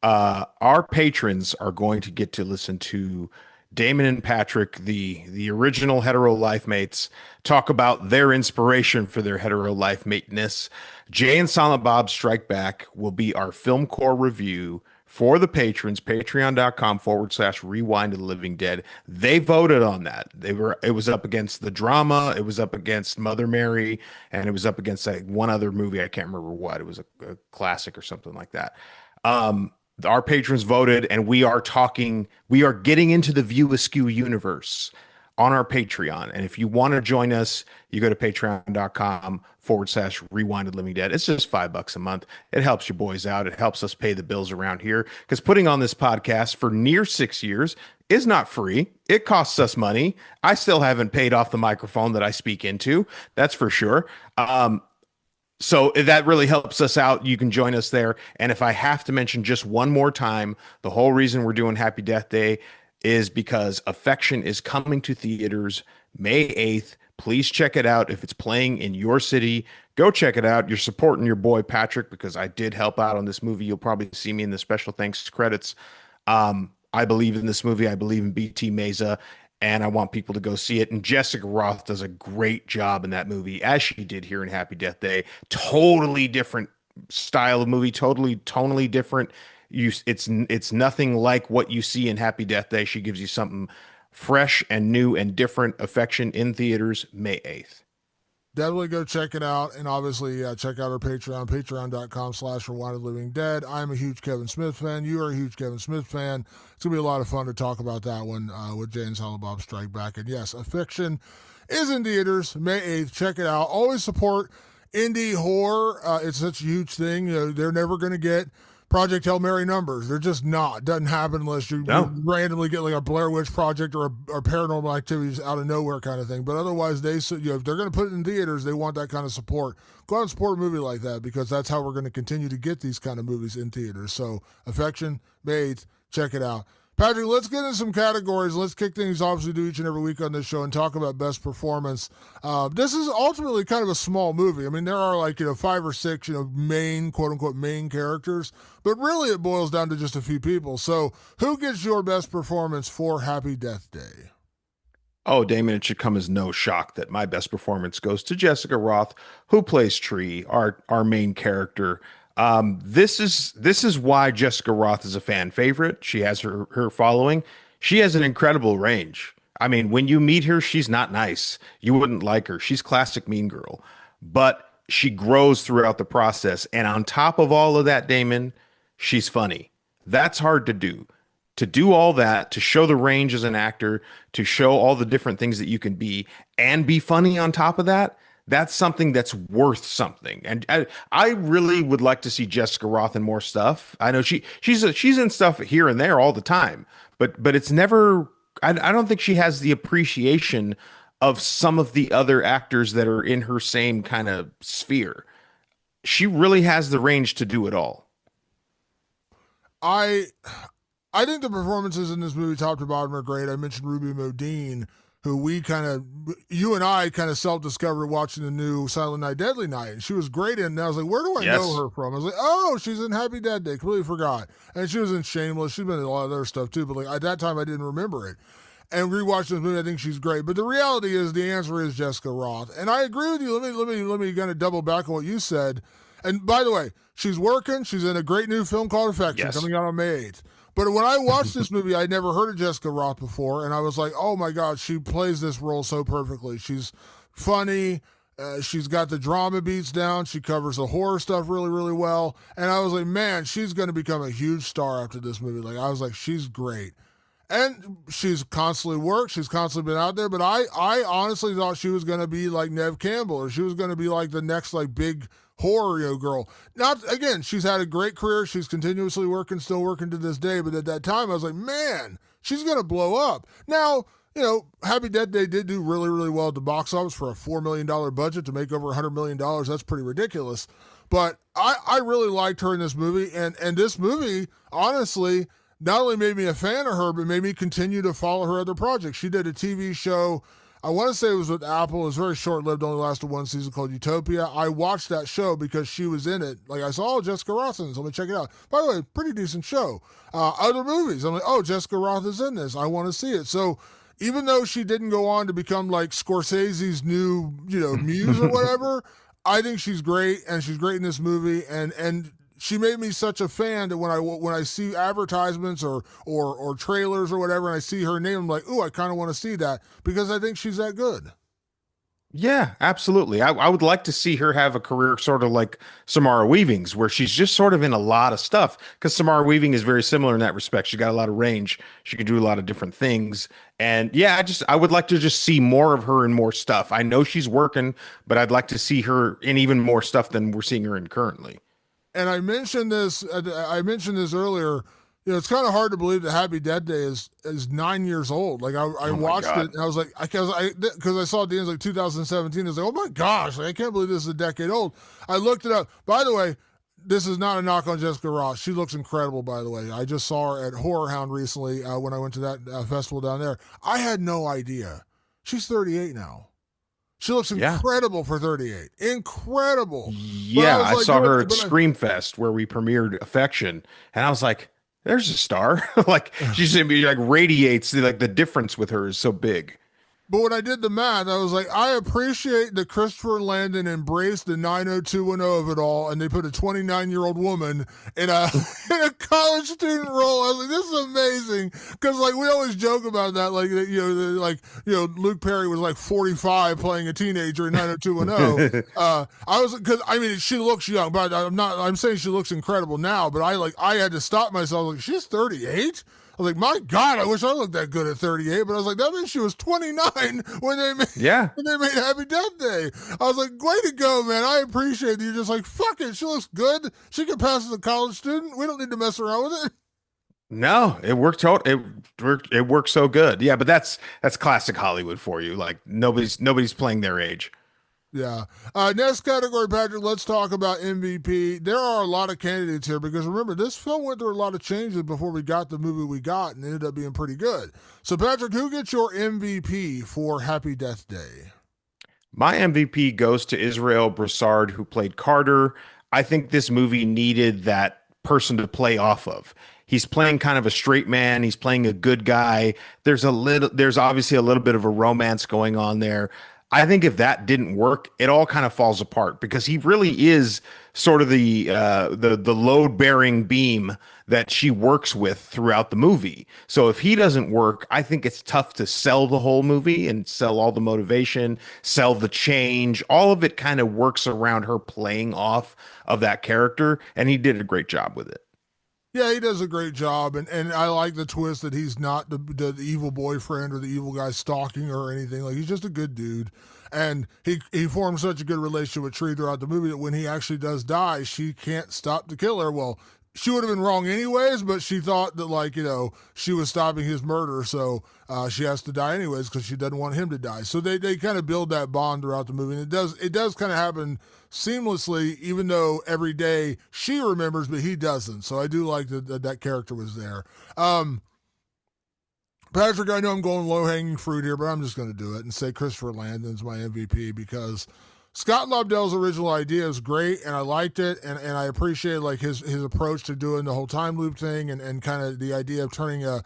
Our patrons are going to get to listen to Damon and Patrick, the original hetero life mates, talk about their inspiration for their hetero life mateness. Jay and Silent Bob Strike Back will be our film core review for the patrons, patreon.com/rewind of the living dead. They voted on that. It was up against the drama, it was up against Mother Mary, and it was up against like one other movie. I can't remember what. It was a classic or something like that. Our patrons voted, and we are getting into the View Askew universe on our Patreon. And if you want to join us, you go to patreon.com/rewind of living dead. It's just $5 a month. It helps you boys out. It helps us pay the bills around here, because putting on this podcast for near 6 years is not free. It costs us money. I still haven't paid off the microphone that I speak into. That's for sure. So that really helps us out. You can join us there. And if I have to mention just one more time, the whole reason we're doing Happy Death Day is because Affection is coming to theaters May 8th. Please check it out. If it's playing in your city, go check it out. You're supporting your boy Patrick, because I did help out on this movie. You'll probably see me in the special thanks credits. I believe in this movie. I believe in BT Mesa, and I want people to go see it. And Jessica Roth does a great job in that movie, as she did here in Happy Death Day. Totally different style of movie, totally tonally different. It's nothing like what you see in Happy Death Day. She gives you something fresh and new and different. Affection in theaters May 8th. Definitely go check it out. And obviously, check out our Patreon, patreon.com/rewind of the living dead. I'm a huge Kevin Smith fan. You are a huge Kevin Smith fan. It's going to be a lot of fun to talk about that one with Jay and Silent Bob Strike Back. And yes, Affection is in theaters May 8th. Check it out. Always support indie horror. It's such a huge thing. You know, they're never going to get Project Hail Mary numbers. They're just not. It doesn't happen unless you randomly get like a Blair Witch Project or Paranormal Activities out of nowhere kind of thing. But otherwise, if they're going to put it in theaters, they want that kind of support. Go out and support a movie like that, because that's how we're going to continue to get these kind of movies in theaters. So Affection, May 8th, check it out. Patrick, let's get into some categories. Let's kick things off as we do each and every week on this show and talk about best performance. This is ultimately kind of a small movie. I mean, there are 5 or 6, main, quote unquote, main characters, but really it boils down to just a few people. So who gets your best performance for Happy Death Day? Oh, Damon, it should come as no shock that my best performance goes to Jessica Roth, who plays Tree, our main character. This is why Jessica Roth is a fan favorite. She has her following. She has an incredible range. I mean, when you meet her, she's not nice. You wouldn't like her. She's classic mean girl, but she grows throughout the process. And on top of all of that, Damon, she's funny. That's hard to do. To do all that, to show the range as an actor, to show all the different things that you can be, and be funny on top of that, that's something that's worth something. And I really would like to see Jessica Roth in more stuff. I know she's in stuff here and there all the time, but it's never. I don't think she has the appreciation of some of the other actors that are in her same kind of sphere. She really has the range to do it all. I think the performances in this movie, top to bottom, are great. I mentioned Ruby Modine, who you and I kind of self-discovered watching the new Silent Night, Deadly Night. And she was great in it. And I was like, where do I know her from? I was like, oh, she's in Happy Death Day. Completely forgot. And she was in Shameless. She's been in a lot of other stuff too. But at that time, I didn't remember it. And rewatching this movie, I think she's great. But the reality is, the answer is Jessica Roth. And I agree with you. Let me kind of double back on what you said. And by the way, she's working. She's in a great new film called Affection, coming out on May 8th. But when I watched this movie, I'd never heard of Jessica Roth before, and I was like, oh my God, she plays this role so perfectly. She's funny. She's got the drama beats down. She covers the horror stuff really, really well. And I was like, man, she's going to become a huge star after this movie. I was like, she's great. And she's constantly worked. She's constantly been out there. But I honestly thought she was going to be like Neve Campbell, or she was going to be like the next big horror girl. Again, she's had a great career. She's continuously working, still working to this day. But at that time, I was like, man, she's going to blow up. Now, Happy Death Day did do really, really well at the box office for a $4 million budget to make over $100 million. That's pretty ridiculous. But I really liked her in this movie. And this movie, honestly, not only made me a fan of her, but made me continue to follow her other projects. She did a TV show, I want to say it was with Apple. It was very short-lived, only lasted one season, called Utopia. I watched that show because she was in it. I saw, Jessica Roth in this. Let me check it out. By the way, pretty decent show. Other movies, I'm like, oh, Jessica Roth is in this. I want to see it. So even though she didn't go on to become Scorsese's new, muse or whatever, I think she's great, and she's great in this movie. And she made me such a fan that when I see advertisements or trailers or whatever, and I see her name, I'm like, ooh, I kind of want to see that because I think she's that good. Yeah, absolutely. I would like to see her have a career sort of like Samara Weaving's, where she's just sort of in a lot of stuff. Because Samara Weaving is very similar in that respect. She got a lot of range. She can do a lot of different things. And yeah, I would like to just see more of her in more stuff. I know she's working, but I'd like to see her in even more stuff than we're seeing her in currently. And I mentioned this earlier. You know, it's kind of hard to believe that Happy Death Day is 9 years old. Like I Oh my watched God. it and I was like, because I saw it at the end of like 2017. I was like, oh my gosh, like, I can't believe this is a decade old. I looked it up. By the way, this is not a knock on Jessica Ross. She looks incredible. By the way, I just saw her at Horror Hound recently when I went to that festival down there. I had no idea. She's 38 now. She looks Yeah. incredible for 38. Incredible. But I Yeah, was I like, saw her at but I, Screamfest where we premiered Affection, and I was like, "There's a star!" Like she's like radiates the difference with her is so big. But when I did the math, I was like, I appreciate that Christopher Landon embraced the 90210 of it all, and they put a 29-year-old woman in a in a college student role. I was like, this is amazing because like we always joke about that, like Luke Perry was like 45 playing a teenager in 90210. I was because I mean she looks young, but I'm saying she looks incredible now. But I had to stop myself. Like she's 38. I was like, my God, I wish I looked that good at 38. But I was like, that means she was 29 when they made Yeah, when they made Happy Death Day. I was like, way to go, man. I appreciate that you're just like, fuck it. She looks good. She can pass as a college student. We don't need to mess around with it. no, it worked out. It worked so good. Yeah, but that's classic Hollywood for you. Like nobody's playing their age. Yeah. Next category, Patrick, let's talk about MVP. There are a lot of candidates here because remember, this film went through a lot of changes before we got the movie we got and ended up being pretty good. So, Patrick, who gets your MVP for Happy Death Day? My MVP goes to Israel Broussard, who played Carter. I think this movie needed that person to play off of. He's playing kind of a straight man. He's playing a good guy. There's obviously a little bit of a romance going on there. I think if that didn't work, it all kind of falls apart because he really is sort of the load bearing beam that she works with throughout the movie. So if he doesn't work, I think it's tough to sell the whole movie and sell all the motivation, sell the change. All of it kind of works around her playing off of that character, and he did a great job with it. Yeah, he does a great job, and I like the twist that he's not the evil boyfriend or the evil guy stalking her or anything. Like he's just a good dude, and he forms such a good relationship with Tree throughout the movie that when he actually does die, she can't stop the killer. Well, she would have been wrong anyways, but she thought that she was stopping his murder, so she has to die anyways because she doesn't want him to die. So they kind of build that bond throughout the movie, and it does kind of happen seamlessly, even though every day she remembers, but he doesn't. So I do like that character was there. Patrick, I know I'm going low hanging fruit here, but I'm just going to do it and say Christopher Landon's my MVP because Scott Lobdell's original idea is great, and I liked it, and I appreciate like his approach to doing the whole time loop thing, and kind of the idea of turning a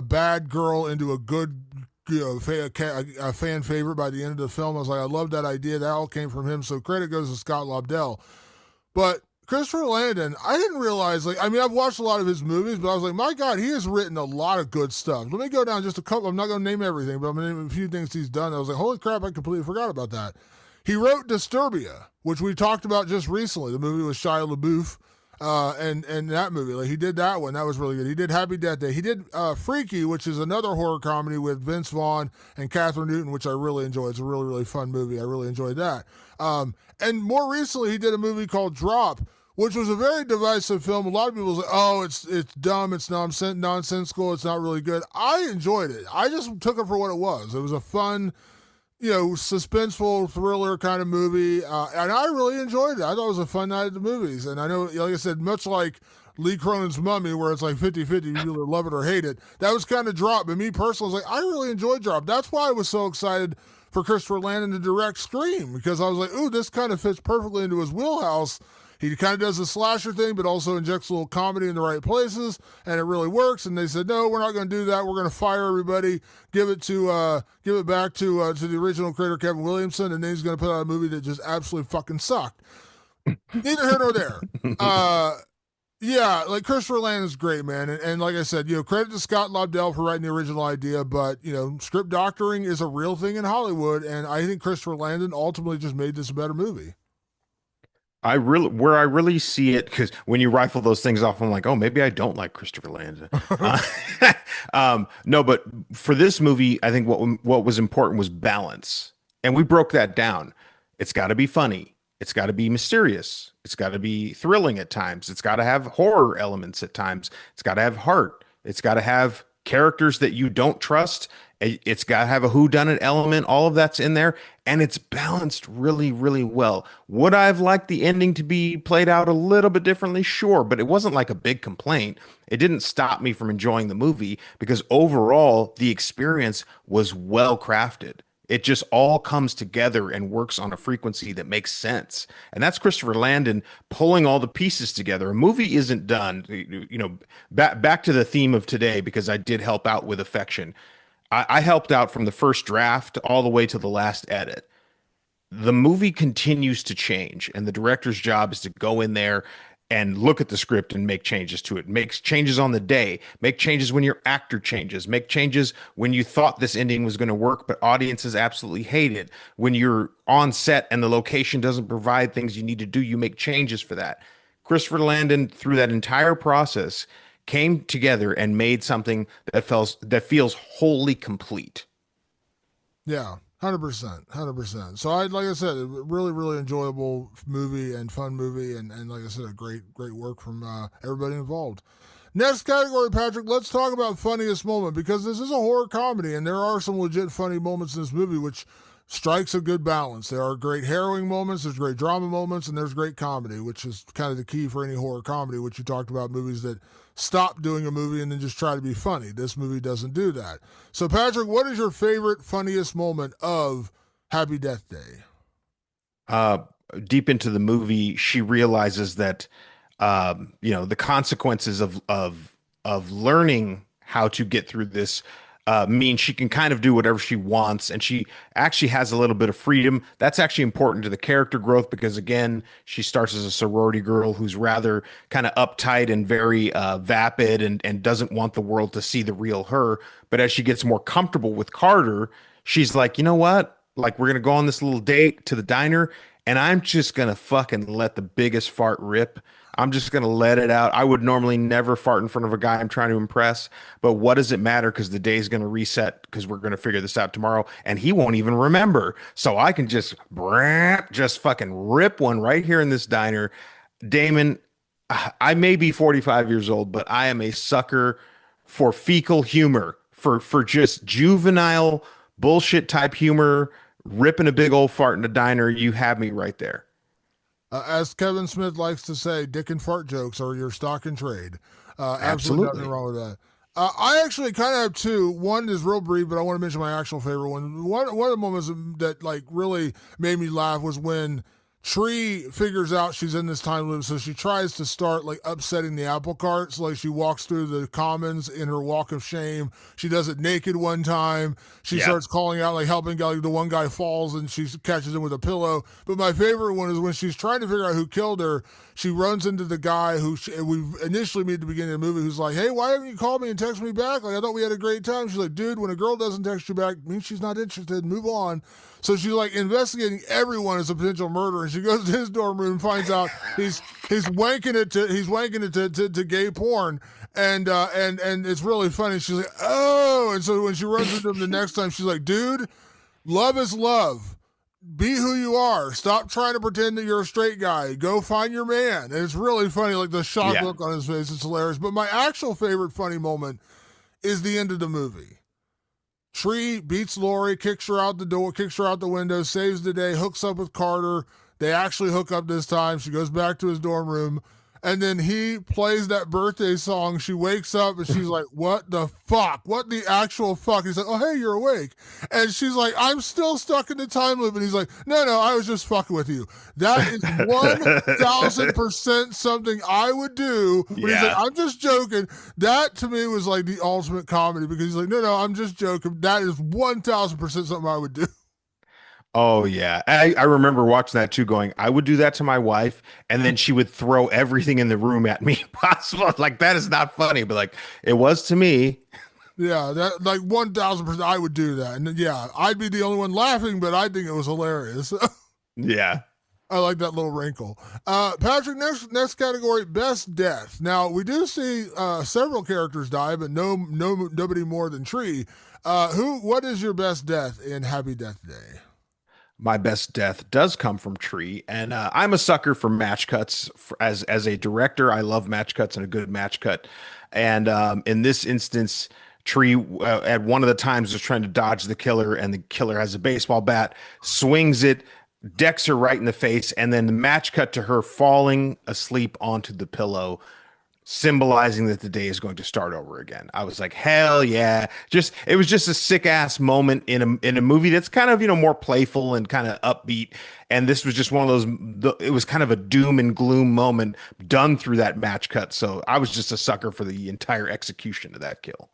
bad girl into a good a fan favorite by the end of the film. I was like, I love that idea. That all came from him. So credit goes to Scott Lobdell. But Christopher Landon, I didn't realize, like, I mean, I've watched a lot of his movies, but I was like, my God, he has written a lot of good stuff. Let me go down just a couple. I'm not going to name everything, but I'm going to name a few things he's done. I was like, holy crap, I completely forgot about that. He wrote Disturbia, which we talked about just recently. The movie with Shia LaBeouf. And that movie, like he did that one, that was really good. He did Happy Death Day. He did Freaky, which is another horror comedy with Vince Vaughn and Catherine Newton, which I really enjoyed. It's a really, really fun movie. I really enjoyed that. And more recently, he did a movie called Drop, which was a very divisive film. A lot of people say, "Oh, it's dumb, it's nonsensical, it's not really good." I enjoyed it. I just took it for what it was. It was a fun, suspenseful thriller kind of movie. And I really enjoyed it. I thought it was a fun night at the movies. And I know, like I said, much like Lee Cronin's Mummy, where it's like 50-50, you either love it or hate it, that was kind of Drop. But me personally, I was like, I really enjoyed Drop. That's why I was so excited for Christopher Landon to direct Scream, because I was like, ooh, this kind of fits perfectly into his wheelhouse. He kind of does the slasher thing, but also injects a little comedy in the right places, and it really works. And they said, no, we're not going to do that. We're going to fire everybody, give it back to the original creator Kevin Williamson, and then he's going to put out a movie that just absolutely fucking sucked. Neither here nor there. Uh, yeah, like Christopher Landon's great, man, and like I said, credit to Scott Lobdell for writing the original idea, but script doctoring is a real thing in Hollywood, and I think Christopher Landon ultimately just made this a better movie. Where I really see it, because when you rifle those things off, I'm like, oh, maybe I don't like Christopher Landon. Uh, no, but for this movie, I think what was important was balance, and we broke that down. It's got to be funny. It's got to be mysterious. It's got to be thrilling at times. It's got to have horror elements at times. It's got to have heart. It's got to have characters that you don't trust. It's got to have a whodunit element. All of that's in there, and it's balanced really, really well. Would I have liked the ending to be played out a little bit differently? Sure, but it wasn't like a big complaint. It didn't stop me from enjoying the movie because overall, the experience was well crafted. It just all comes together and works on a frequency that makes sense. And that's Christopher Landon pulling all the pieces together. A movie isn't done, back to the theme of today, because I did help out with Affection. I helped out from the first draft all the way to the last edit. The movie continues to change, and the director's job is to go in there and look at the script and make changes to it. Make changes on the day, make changes when your actor changes, make changes when you thought this ending was going to work, but audiences absolutely hate it. When you're on set and the location doesn't provide things you need to do, you make changes for that. Christopher Landon, through that entire process, came together and made something that feels wholly complete. Yeah, 100%, 100%. So like I said, a really, really enjoyable movie and fun movie, and like I said, a great work from everybody involved. Next category, Patrick. Let's talk about funniest moment, because this is a horror comedy, and there are some legit funny moments in this movie, which strikes a good balance. There are great harrowing moments, there's great drama moments, and there's great comedy, which is kind of the key for any horror comedy, which you talked about movies that stop doing a movie and then just try to be funny. This movie doesn't do that. So, Patrick, what is your favorite, funniest moment of Happy Death Day? Uh, Deep into the movie, she realizes that the consequences of learning how to get through this means she can kind of do whatever she wants, and she actually has a little bit of freedom. That's actually important to the character growth because, again, she starts as a sorority girl who's rather kind of uptight and very vapid and doesn't want the world to see the real her. But as she gets more comfortable with Carter, she's like, you know what? Like, we're gonna go on this little date to the diner, and I'm just gonna fucking let the biggest fart rip. I'm just gonna let it out. I would normally never fart in front of a guy I'm trying to impress, but what does it matter? Because the day's gonna reset because we're gonna figure this out tomorrow, and he won't even remember. So I can just fucking rip one right here in this diner. Damon, I may be 45 years old, but I am a sucker for fecal humor, for just juvenile bullshit type humor, ripping a big old fart in a diner. You have me right there. As Kevin Smith likes to say, dick and fart jokes are your stock and trade. Absolutely Absolutely. nothing wrong with that. I actually kind of have two. One is real brief, but I want to mention my actual favorite one. One of the moments that like really made me laugh was when Tree figures out she's in this time loop, so she tries to start like upsetting the apple cart. So like she walks through the commons in her walk of shame. She does it naked one time. She Yeah. starts calling out, like helping guy. Like, the one guy falls and she catches him with a pillow. But my favorite one is when she's trying to figure out who killed her. She runs into the guy who we initially meet at the beginning of the movie, who's like, "Hey, why haven't you called me and texted me back? Like I thought we had a great time." She's like, "Dude, when a girl doesn't text you back, it means she's not interested. Move on." So she's like investigating everyone as a potential murderer, and she goes to his dorm room and finds out he's wanking it to gay porn, and it's really funny. She's like, "Oh," and so when she runs into him the next time, she's like, "Dude, love is love. Be who you are. Stop trying to pretend that you're a straight guy. Go find your man." And it's really funny, like the shocked Yeah. look on his face. It's hilarious. But my actual favorite funny moment is the end of the movie. Tree beats Lori, kicks her out the door, kicks her out the window, saves the day, hooks up with Carter. They actually hook up this time. She goes back to his dorm room. And then he plays that birthday song. She wakes up and she's like, "What the fuck? What the actual fuck?" He's like, "Oh, hey, you're awake." And she's like, "I'm still stuck in the time loop." And he's like, No, I was just fucking with you." That is 1000% something I would do. When he's like, Yeah. "I'm just joking." That to me was like the ultimate comedy because he's like, No, I'm just joking. That is 1000% something I would do. Oh yeah. I remember watching that too, going, I would do that to my wife, and then she would throw everything in the room at me possible. Like that is not funny, but like it was to me. Yeah, that like 1,000%, I would do that, and yeah, I'd be the only one laughing, but I think it was hilarious. Yeah. I like that little wrinkle. Patrick, next category, best death. Now we do see several characters die, but nobody more than Tree. What is your best death in Happy Death Day? My best death does come from Tree, and I'm a sucker for match cuts. As a director, I love match cuts and a good match cut. And in this instance, Tree at one of the times was trying to dodge the killer, and the killer has a baseball bat, swings it, decks her right in the face, and then the match cut to her falling asleep onto the pillow, symbolizing that the day is going to start over again. I was like, hell yeah. Just it was just a sick ass moment in a movie that's kind of, more playful and kind of upbeat. And this was just one of those it was kind of a doom and gloom moment done through that match cut. So I was just a sucker for the entire execution of that kill.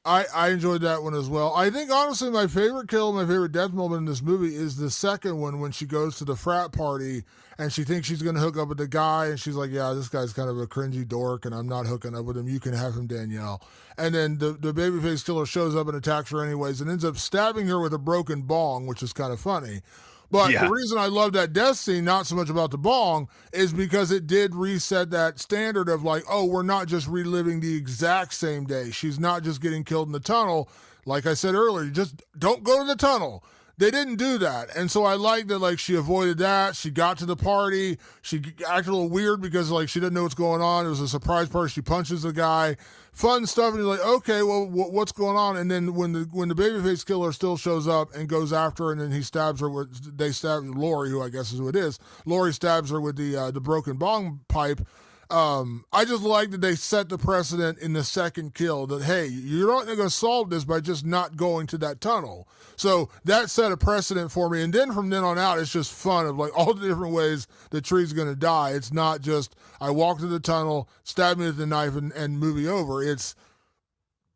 I enjoyed that one as well. I think honestly my favorite kill, my favorite death moment in this movie is the second one when she goes to the frat party and she thinks she's gonna hook up with the guy and she's like, yeah, this guy's kind of a cringy dork and I'm not hooking up with him. You can have him, Danielle. And then the babyface killer shows up and attacks her anyways and ends up stabbing her with a broken bong, which is kind of funny. But Yeah. the reason I love that death scene, not so much about the bong, is because it did reset that standard of like, oh, we're not just reliving the exact same day. She's not just getting killed in the tunnel. Like I said earlier, you just don't go to the tunnel. They didn't do that. And so I like that, like, she avoided that. She got to the party. She acted a little weird because, like, she didn't know what's going on. It was a surprise party. She punches the guy. Fun stuff. And you're like, okay, well, what's going on? And then when the babyface killer still shows up and goes after her, and then he stabs her with, they stab Lori, who I guess is who it is. Lori stabs her with the broken bong pipe. I just like that they set the precedent in the second kill that, hey, you're not going to solve this by just not going to that tunnel. So that set a precedent for me. And then from then on out, it's just fun of like all the different ways the tree's going to die. It's not just, I walk to the tunnel, stab me with the knife and movie over. It's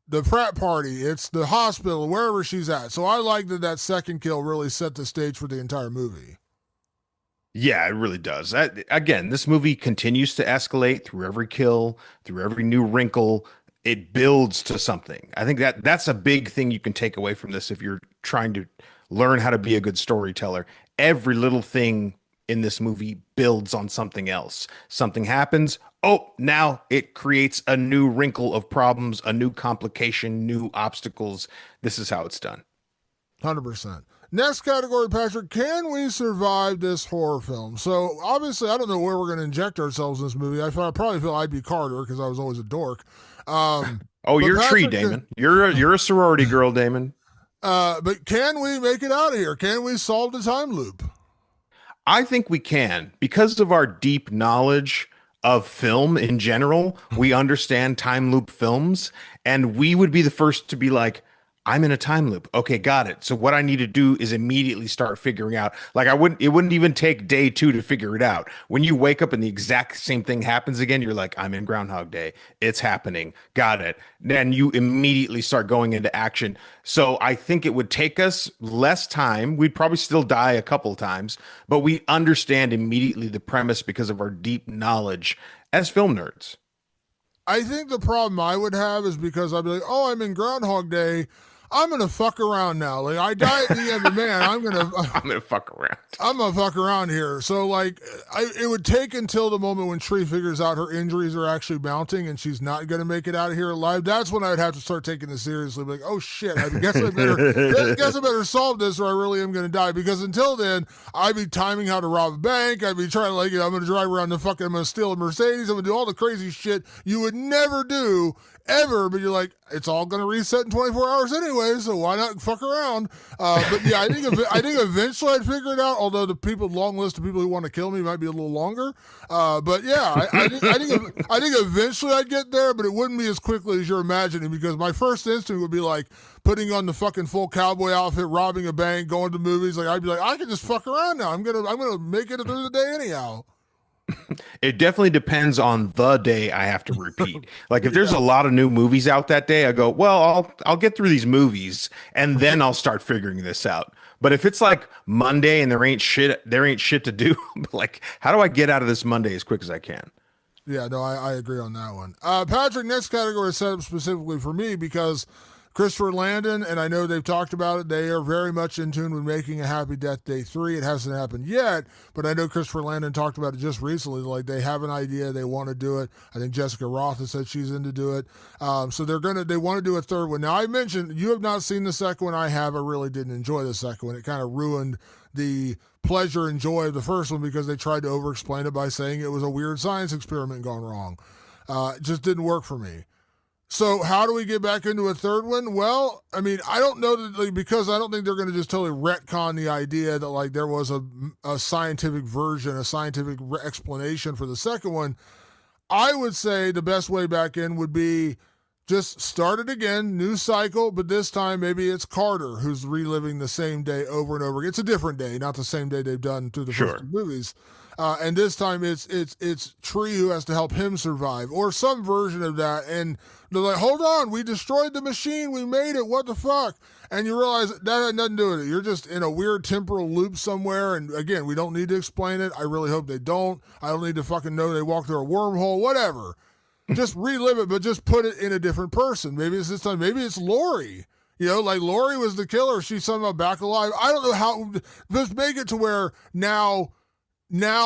the frat party. It's the hospital, wherever she's at. So I like that second kill really set the stage for the entire movie. Yeah, it really does. Again, this movie continues to escalate through every kill, through every new wrinkle. It builds to something. I think that's a big thing you can take away from this if you're trying to learn how to be a good storyteller. Every little thing in this movie builds on something else. Something happens. Oh, now it creates a new wrinkle of problems, a new complication, new obstacles. This is how it's done. 100%. Next category, Patrick, can we survive this horror film? So obviously, I don't know where we're going to inject ourselves in this movie. I probably feel I'd be Carter because I was always a dork. Oh, you're a tree, Damon. You're a sorority girl, Damon. But can we make it out of here? Can we solve the time loop? I think we can because of our deep knowledge of film in general. We understand time loop films, and we would be the first to be like, I'm in a time loop. Okay, got it. So what I need to do is immediately start figuring out. Like it wouldn't even take day 2 to figure it out. When you wake up and the exact same thing happens again, you're like, I'm in Groundhog Day. It's happening. Got it. Then you immediately start going into action. So I think it would take us less time. We'd probably still die a couple times, but we understand immediately the premise because of our deep knowledge as film nerds. I think the problem I would have is because I'd be like, oh, I'm in Groundhog Day. I'm gonna fuck around now. Like I die at the end, but man, I'm gonna fuck around. I'm gonna fuck around here. So like, it would take until the moment when Tree figures out her injuries are actually mounting and she's not gonna make it out of here alive. That's when I'd have to start taking this seriously. Like, oh shit, I guess I better solve this, or I really am gonna die. Because until then, I'd be timing how to rob a bank. I'd be trying to like, I'm gonna drive around I'm gonna steal a Mercedes. I'm gonna do all the crazy shit you would never do ever, but you're like, it's all going to reset in 24 hours anyway, so why not fuck around? But yeah, I think eventually I'd figure it out, although the long list of people who want to kill me might be a little longer. But yeah, I think eventually I'd get there, but it wouldn't be as quickly as you're imagining, because my first instinct would be like putting on the fucking full cowboy outfit, robbing a bank, going to movies. Like I'd be like, I can just fuck around now. I'm gonna make it through the day anyhow. It definitely depends on the day I have to repeat. Like if there's Yeah. a lot of new movies out that day, I go, well, I'll get through these movies and then I'll start figuring this out. But if it's like Monday and there ain't shit to do, like how do I get out of this Monday as quick as I can? Yeah, no, I agree on that one. Patrick, next category is set up specifically for me because Christopher Landon, and I know they've talked about it, they are very much in tune with making a Happy Death Day 3. It hasn't happened yet, but I know Christopher Landon talked about it just recently. Like they have an idea, they want to do it. I think Jessica Roth has said she's in to do it. So they want to do a third one. Now, I mentioned you have not seen the second one. I have. I really didn't enjoy the second one. It kind of ruined the pleasure and joy of the first one because they tried to over explain it by saying it was a weird science experiment gone wrong. It just didn't work for me. So how do we get back into a third one? Well, I mean, I don't know that because I don't think they're going to just totally retcon the idea that like there was a scientific version, a scientific explanation for the second one. I would say the best way back in would be just start it again, new cycle, but this time maybe it's Carter who's reliving the same day over and over again. It's a different day, not the same day they've done through the first Sure. two movies. And this time it's Tree who has to help him survive, or some version of that. And they're like, "Hold on, we destroyed the machine, we made it. What the fuck?" And you realize that had nothing to do with it. You're just in a weird temporal loop somewhere. And again, we don't need to explain it. I really hope they don't. I don't need to fucking know they walk through a wormhole. Whatever. Just relive it, but just put it in a different person. Maybe it's this time. Maybe it's Lori. You know, like Lori was the killer. She's somehow back alive. I don't know how. Just make it to where now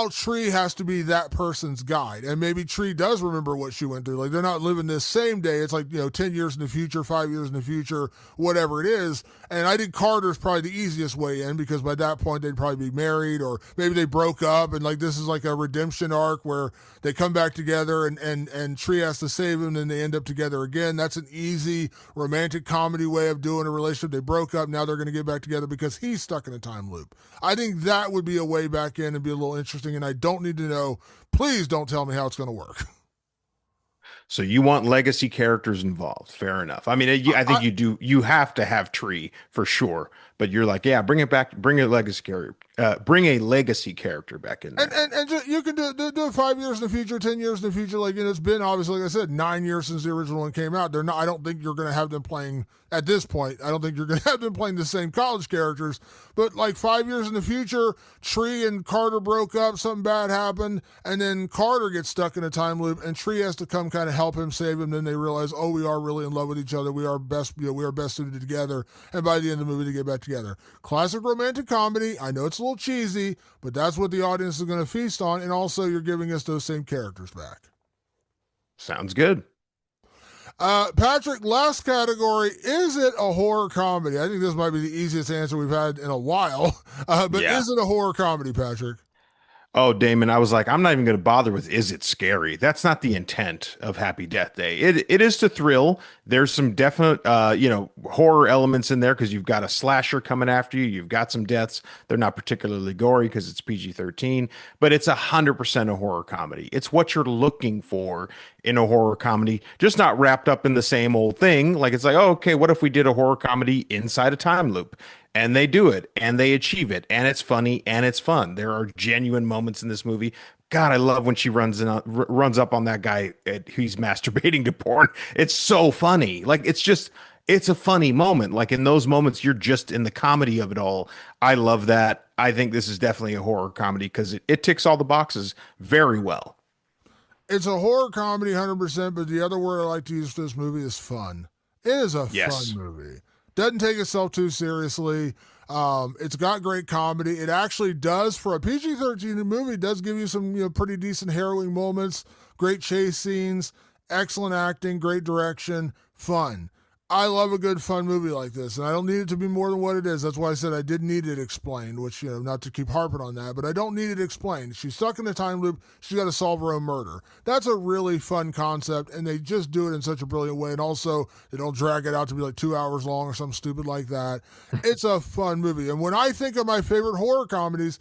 Tree has to be that person's guide. And maybe Tree does remember what she went through. Like they're not living this same day. It's like, 10 years in the future, 5 years in the future, whatever it is. And I think Carter's probably the easiest way in because by that point they'd probably be married or maybe they broke up and like this is like a redemption arc where they come back together and Tree has to save him and they end up together again. That's an easy romantic comedy way of doing a relationship. They broke up. Now they're going to get back together because he's stuck in a time loop. I think that would be a way back in and be a little interesting, and I don't need to know. Please don't tell me how it's going to work. So you want legacy characters involved. Fair enough. I mean, I think you do. You have to have Tree for sure. But you're like, yeah, bring it back. Bring a legacy character back in And there. and just, you can do it 5 years in the future, 10 years in the future. Like it's been obviously, like I said, 9 years since the original one came out. They're not. I don't think you're going to have them playing at this point. I don't think you're going to have them playing the same college characters. But like 5 years in the future, Tree and Carter broke up. Something bad happened, and then Carter gets stuck in a time loop, and Tree has to come kind of help him, save him. Then they realize, oh, we are really in love with each other. We are best. We are best suited together. And by the end of the movie, they get back together. Classic romantic comedy. I know it's a little cheesy, but that's what the audience is going to feast on. And also, you're giving us those same characters back. Sounds good. Patrick, last category. Is it a horror comedy? I think this might be the easiest answer we've had in a while. But Yeah. is it a horror comedy, Patrick? Oh, Damon, I was like, I'm not even going to bother with is it scary? That's not the intent of Happy Death Day. It is to thrill. There's some definite horror elements in there because you've got a slasher coming after you. You've got some deaths. They're not particularly gory because it's PG-13, but it's 100% a horror comedy. It's what you're looking for in a horror comedy, just not wrapped up in the same old thing. Like it's like, oh, okay, what if we did a horror comedy inside a time loop? And they do it and they achieve it and it's funny and it's fun. There are genuine moments in this movie. God, I love when she runs up on that guy who's masturbating to porn. It's so funny. Like it's a funny moment. Like in those moments, you're just in the comedy of it all. I love that. I think this is definitely a horror comedy because it ticks all the boxes very well. It's a horror comedy, 100%. But the other word I like to use for this movie is fun. It is a fun Yes. movie. Doesn't take itself too seriously. It's got great comedy. It actually does, for a PG-13 movie, does give you some pretty decent harrowing moments, great chase scenes, excellent acting, great direction, fun. I love a good fun movie like this, and I don't need it to be more than what it is. That's why I said I did need it explained, which, not to keep harping on that, but I don't need it explained. She's stuck in a time loop. She's got to solve her own murder. That's a really fun concept, and they just do it in such a brilliant way. And also, they don't drag it out to be like 2 hours long or something stupid like that. It's a fun movie. And when I think of my favorite horror comedies,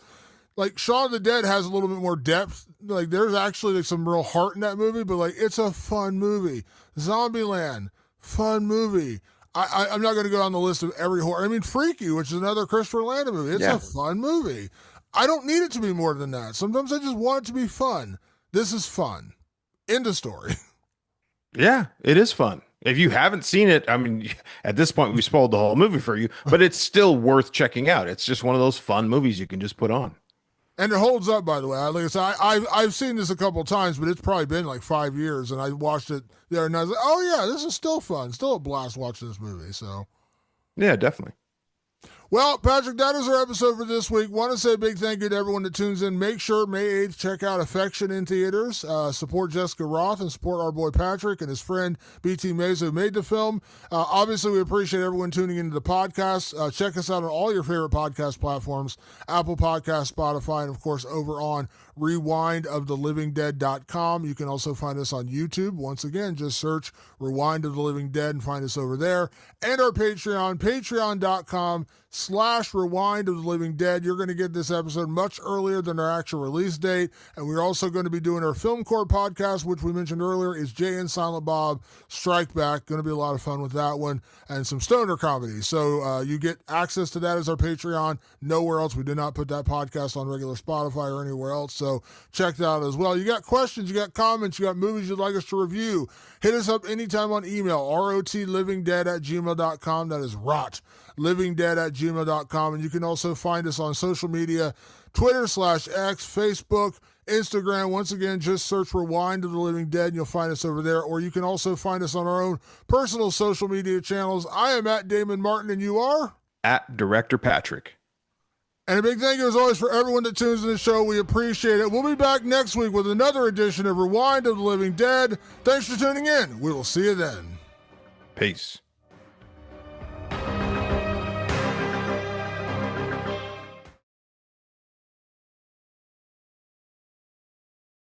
like Shaun of the Dead has a little bit more depth. Like there's actually like some real heart in that movie, but like it's a fun movie. Zombieland, fun movie. I'm not going to go on the list of every horror. I mean, Freaky, which is another Christopher Landon movie. It's Yeah. a fun movie. I don't need it to be more than that. Sometimes I just want it to be fun. This is fun. End of story. Yeah, it is fun. If you haven't seen it, I mean, at this point, we spoiled the whole movie for you, but it's still worth checking out. It's just one of those fun movies you can just put on. And it holds up, by the way. Like I said, I've seen this a couple of times, but it's probably been like 5 years, and I watched it there, and I was like, oh yeah, this is still fun. Still a blast watching this movie. So, Yeah, definitely. well, Patrick, that is our episode for this week. Want to say a big thank you to everyone that tunes in. Make sure May 8th, check out Affection in theaters. Support Jessica Roth and support our boy Patrick and his friend BT Meza, who made the film. Obviously, we appreciate everyone tuning into the podcast. Check us out on all your favorite podcast platforms, Apple Podcasts, Spotify, and of course over on rewindofTheLivingDead.com. You can also find us on YouTube. Once again, just search Rewind of the Living Dead and find us over there. And our Patreon, patreon.com/Rewind of the Living Dead. You're going to get this episode much earlier than our actual release date. And we're also going to be doing our Film Court podcast, which we mentioned earlier is Jay and Silent Bob Strike Back. Going to be a lot of fun with that one, and some stoner comedy. So you get access to that as our Patreon. Nowhere else. We did not put that podcast on regular Spotify or anywhere else. So check that out as well. You got questions, you got comments, you got movies you'd like us to review. Hit us up anytime on email, rotlivingdead@gmail.com. That is rotlivingdead@gmail.com. And you can also find us on social media, Twitter/X, Facebook, Instagram. Once again, just search Rewind of the Living Dead and you'll find us over there. Or you can also find us on our own personal social media channels. I am at Damon Martin, and you are? At Director Patrick. And a big thank you, as always, for everyone that tunes in the show. We appreciate it. We'll be back next week with another edition of Rewind of the Living Dead. Thanks for tuning in. We will see you then. Peace.